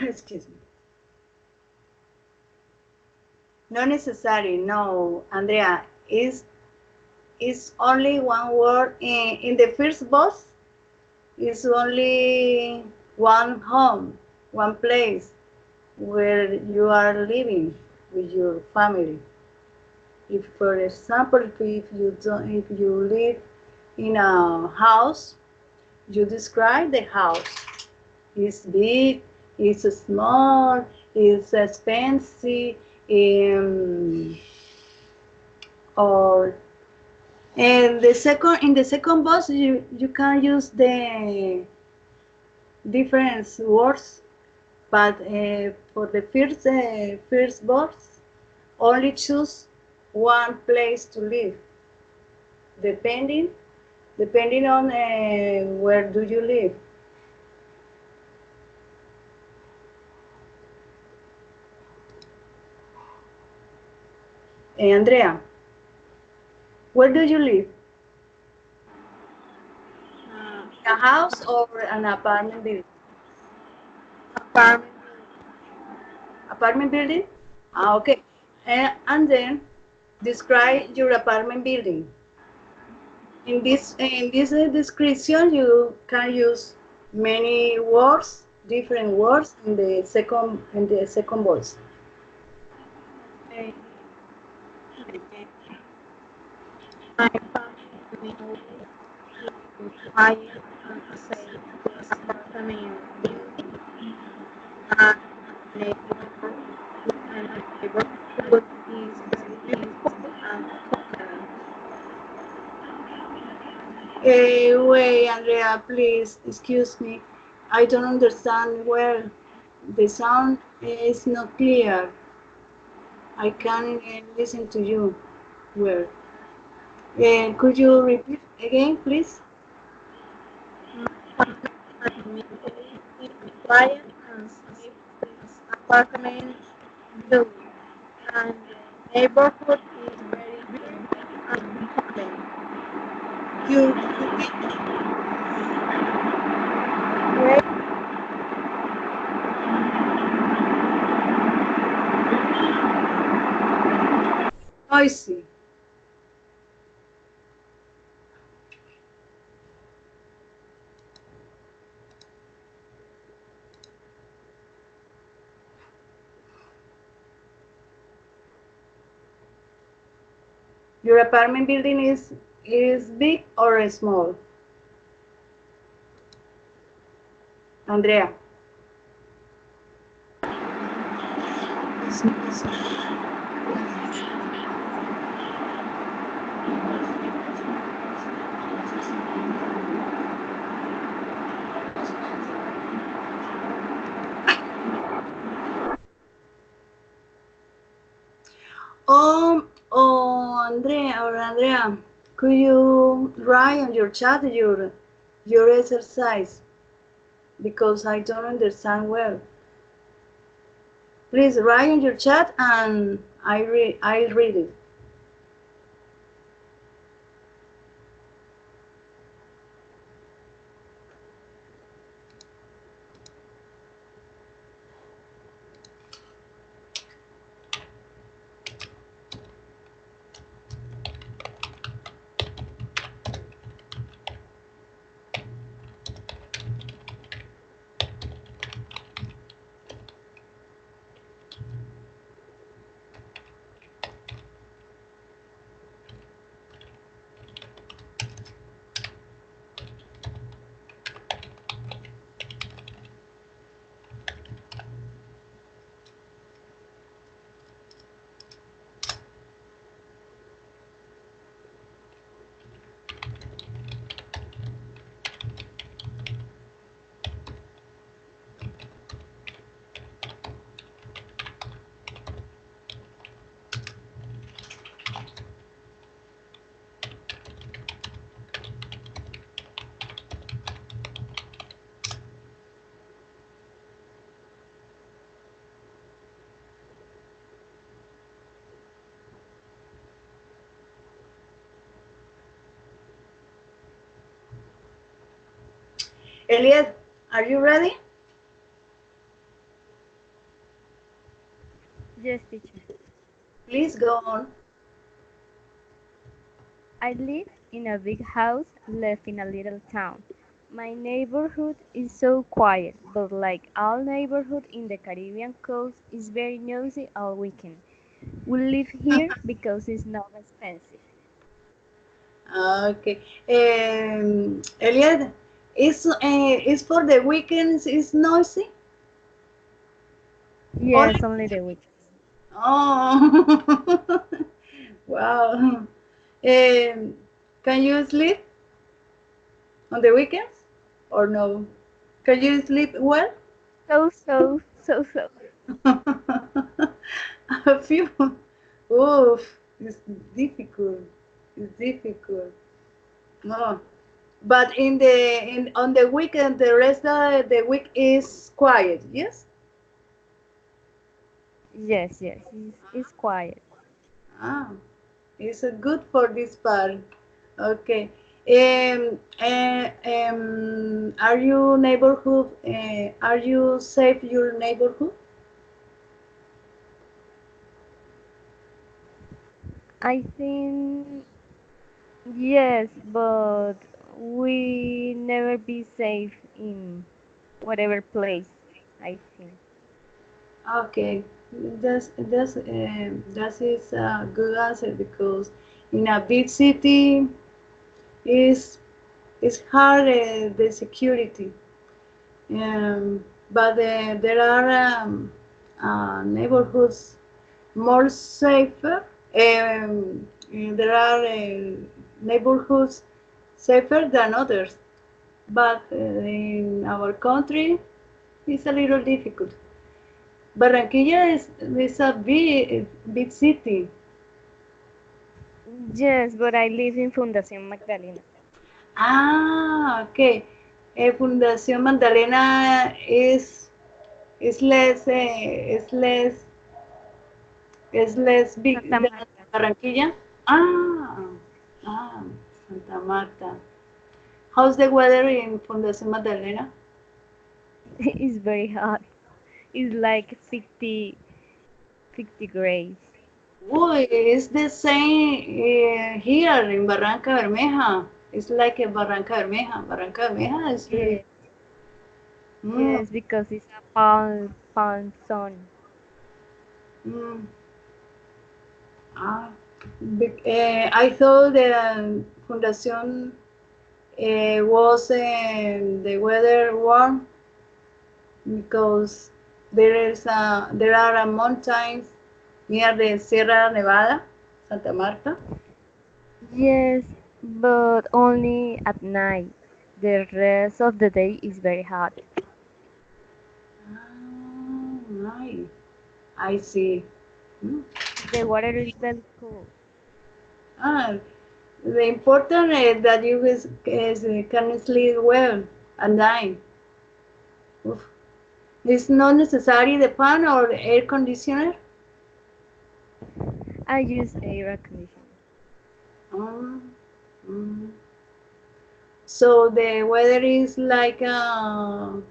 Excuse me. Not necessary, no, Andrea. Is only one word in the first box. Is only one home, one place where you are living with your family. If, for example, if you live in a house, you describe the house. It's big, it's small, it's expensive, or and in the second box you can use the different words, but for the first box only choose one place to live, depending on where do you live. Andrea, where do you live? A house or an apartment building? Apartment. Apartment building? Ah, okay. And then describe your apartment building. In this description, you can use many words, different words in the second voice. Okay. My family will quiet and safe. This apartment building and neighborhood and neighborhood is very peaceful and coherent. Wait, Andrea, please, excuse me. I don't understand well. The sound is not clear. I can't listen to you well. Could you repeat again, please? And is quiet and safe. This apartment building and the neighborhood is very peaceful and coherent. You Great. noisy. Your apartment building is big or small? Andrea. Andrea, could you write on your chat your exercise? Because I don't understand well. Please write on your chat and I'll read it. Elliot, are you ready? Yes, teacher. Please go on. I live in a big house, live in a little town. My neighborhood is so quiet, but like all neighborhood in the Caribbean coast, is very noisy all weekend. We live here because it's not expensive. Okay. Elliot, is for the weekends is noisy? Or Yes, only the weekend. oh, wow. Can you sleep on the weekends or no? Can you sleep well? So. A few. Oof, it's difficult. It's difficult. No, but in on the weekend, the rest of the week is quiet. Yes. Yes, it's quiet. Ah, it's good for this part. Okay. Are you neighborhood? Are you safe your neighborhood? I think yes, but we never be safe in whatever place, I think. Okay, that is a good answer because in a big city is it's hard the security. But there are neighborhoods more safer. There are neighborhoods safer than others, but in our country it's a little difficult. Barranquilla is a big city. Yes, but I live in Fundación Magdalena. Ah, okay. Fundación Magdalena is less big Santa than Marta. Barranquilla. Ah, ah, Santa Marta. How's the weather in Fundación Magdalena? It's very hot. It's like 50 degrees. Uy, it's the same here in Barranca Bermeja. It's like a Barranca Bermeja. Barranca Bermeja is really. Yes, Mm, yes, because it's a palm zone. mm, ah. I thought the Fundación was the weather warm because there are mountains near the Sierra Nevada, Santa Marta. Yes, but only at night. The rest of the day is very hot. Ah, right. I see. Hmm. The water is very cold. Ah, the important is that you can sleep well at night. Oof. It's not necessary the fan or air conditioner. I use air conditioner. Mm, mm. So the weather is like how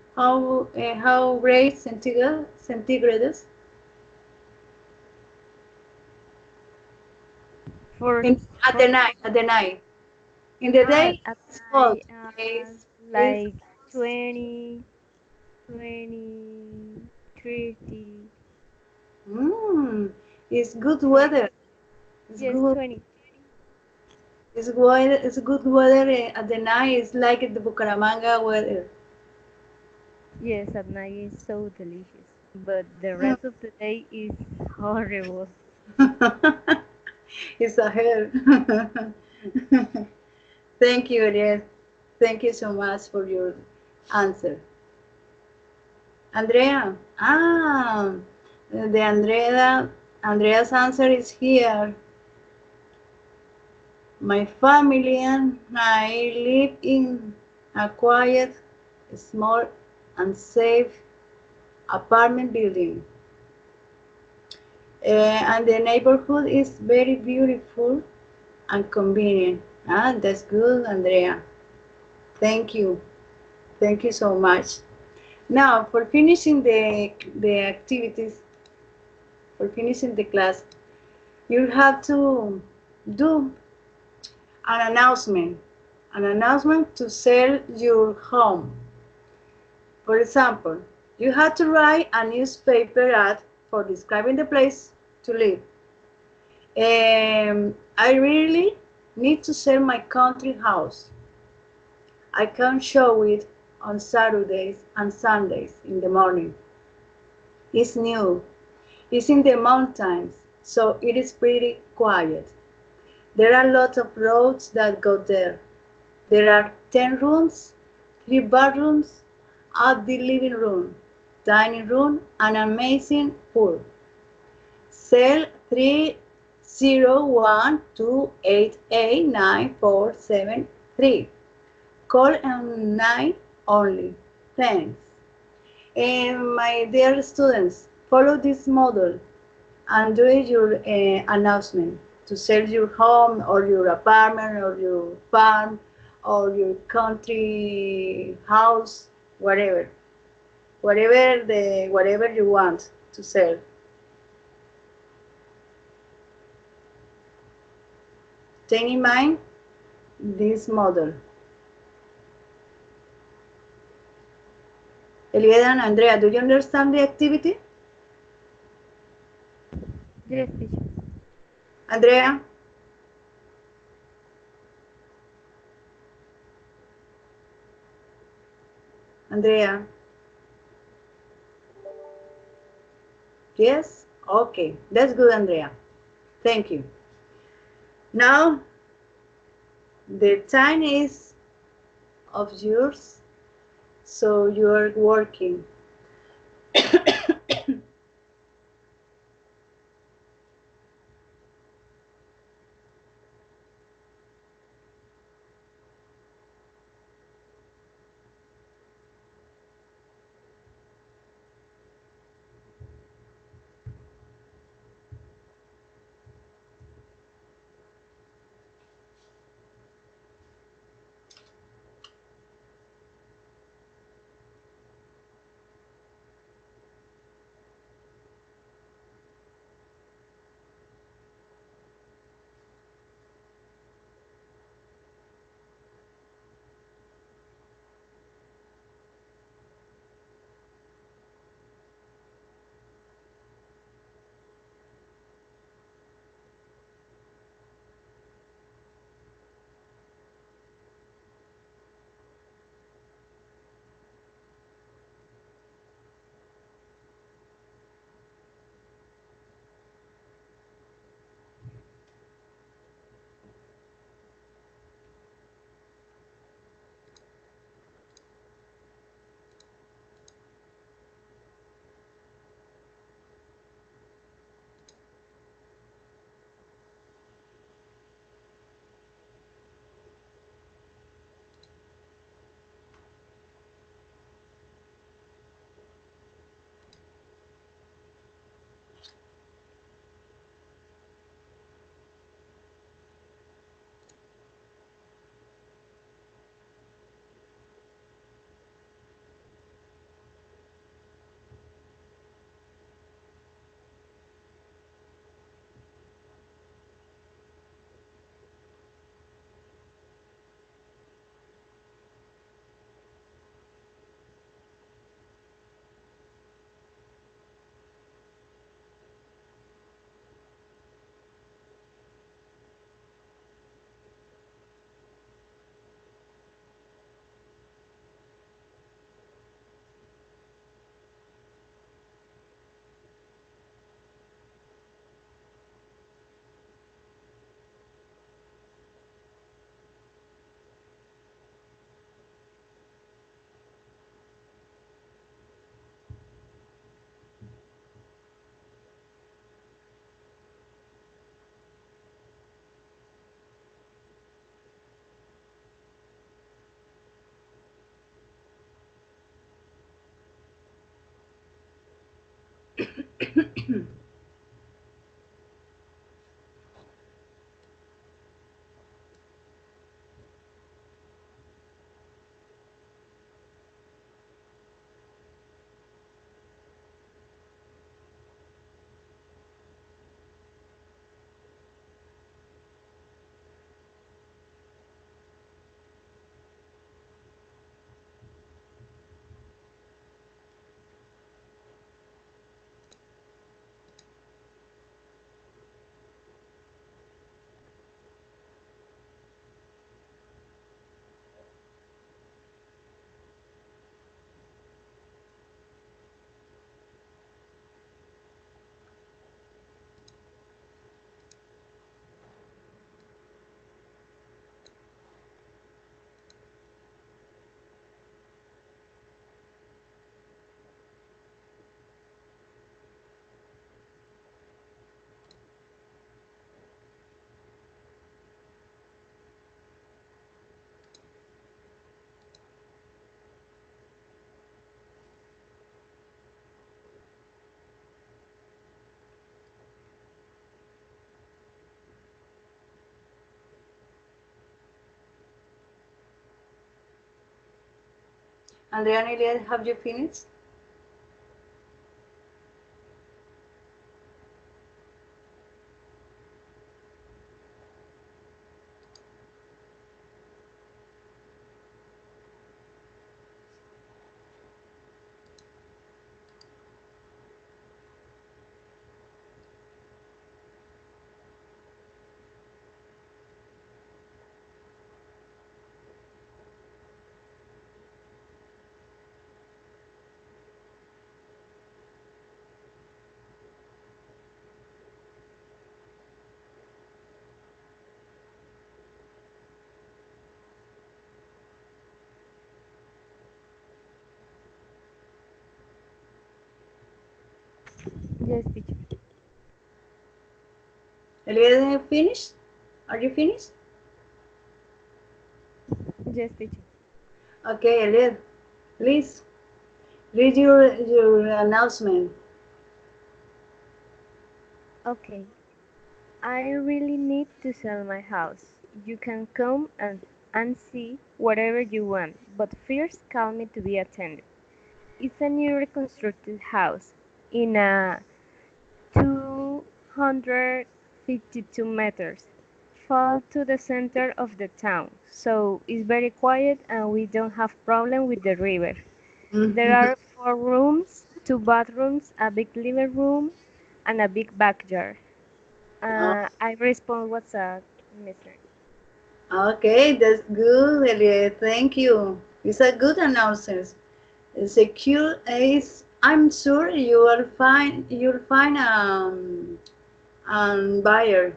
great centigrades For in at for the night. In the day at it's cold. night, It's like 20, 20, 30, it's good 20. weather. It's Yes, good. 20. It's good weather at the night. It's like the Bucaramanga weather. Yes, at night is so delicious. But the rest of the day is horrible. It's a hell. Thank you, Ariel. Thank you so much for your answer. Andrea. Andrea's answer is here. My family and I live in a quiet, small, and safe apartment building. And the neighborhood is very beautiful and convenient. That's good, Andrea. Thank you. Thank you so much. Now, for finishing the activities, for finishing the class, you have to do an announcement to sell your home. For example, you have to write a newspaper ad for describing the place to live. I really need to sell my country house. I can show it on Saturdays and Sundays in the morning. It's new. It's in the mountains, so it is pretty quiet. There are lots of roads that go there. There are 10 rooms, 3 bedrooms, a the living room, dining room, and an amazing pool. Cell 301288943. Call on 9 only. Thanks. And my dear students, follow this model and do your announcement to sell your home or your apartment or your farm or your country house, whatever, whatever you want to sell. Take in mind this model. Eliada and Andrea, do you understand the activity? Yes, teacher. Andrea? Andrea? Yes? Okay, that's good, Andrea. Thank you. Now, the time is of yours, so you are working. Andrea and Elias, have you finished? Yes, teacher. Elias, are you finished? Are you finished? Yes, teacher. Okay, Elias, please read your announcement. Okay. I really need to sell my house. You can come and see whatever you want, but first call me to be attended. It's a new reconstructed house in a 252 meters. Fall to the center of the town, so it's very quiet and we don't have problem with the river. There Mhm. are 4 rooms, 2 bathrooms, a big living room, and a big backyard. I respond WhatsApp message. Okay, that's good, Elias. Thank you. It's a good announcement. Secure is. I'm sure you will find you'll find buyer.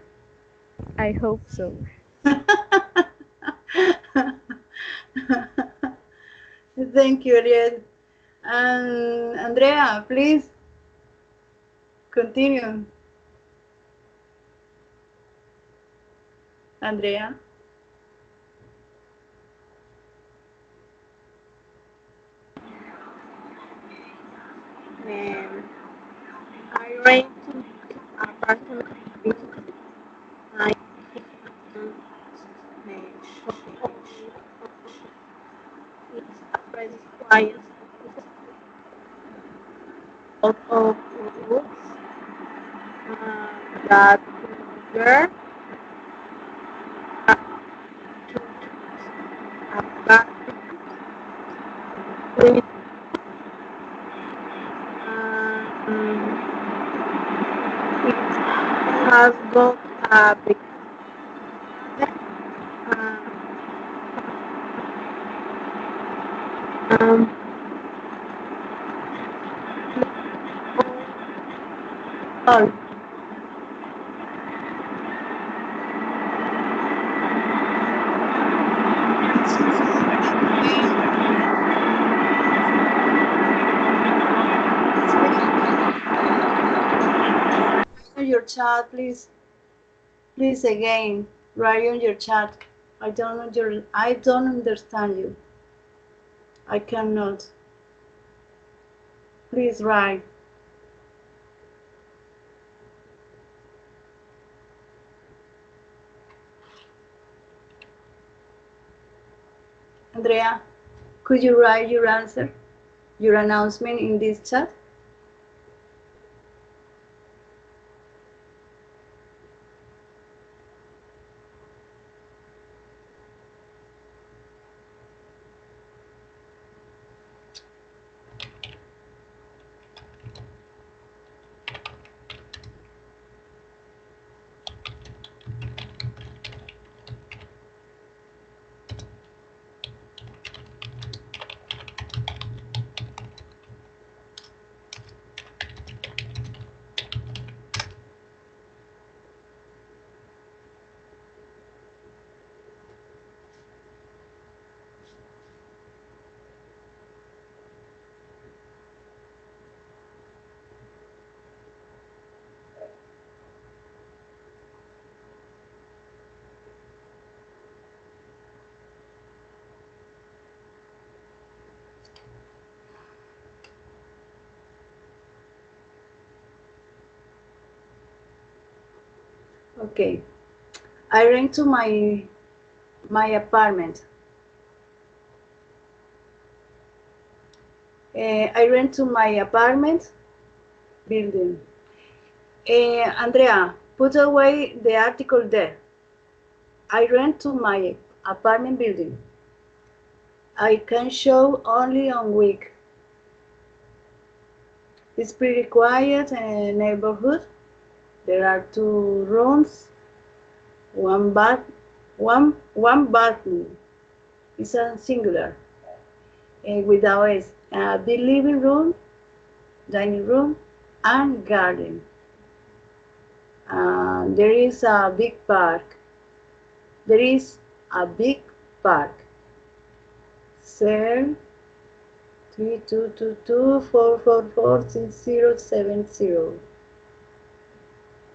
I hope so. Thank you, Elias. And Andrea, please continue. Andrea. I rent apartment building. I it's a very quiet lot of woods that there are two a bathroom with it has got a big um, all Your chat, please. Please again. Write on your chat. I don't understand you. I cannot. Please write. Andrea, could you write your answer, your announcement in this chat? Okay, I rent to my apartment. I rent to my apartment building. Andrea, put away the article there. I rent to my apartment building. I can show only on week. It's pretty quiet neighborhood. There are 2 rooms, one bathroom. It's a singular. Without a big living room, dining room, and garden. There is a big park. There is a big park. Cell 3222444670.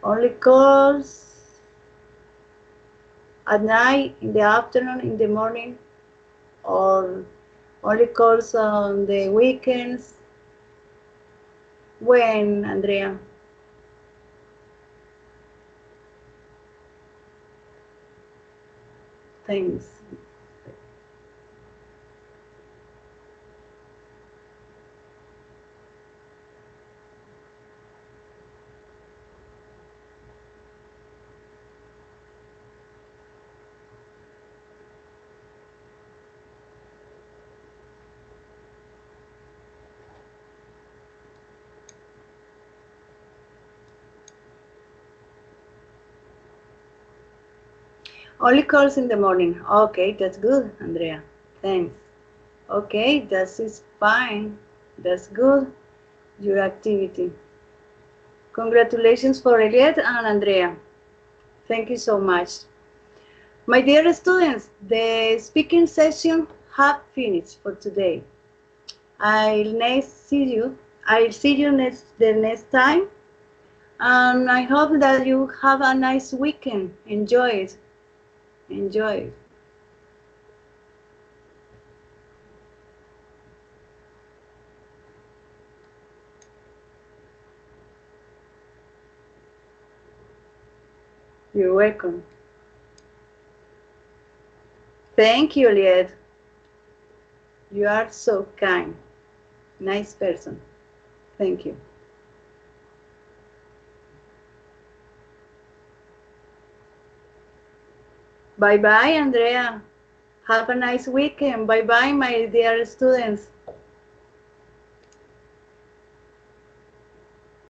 Only calls at night, in the afternoon, in the morning, or only calls on the weekends. When, Andrea? Thanks. Only calls in the morning. Okay, that's good, Andrea. Thanks. Okay, that is fine. That's good. Your activity. Congratulations for Eliette and Andrea. Thank you so much. My dear students, the speaking session have finished for today. I'll see you the next time. And I hope that you have a nice weekend. Enjoy it. Enjoy it. You're welcome. Thank you, Lied. You are so kind. Nice person. Thank you. Bye-bye, Andrea. Have a nice weekend. Bye-bye, my dear students.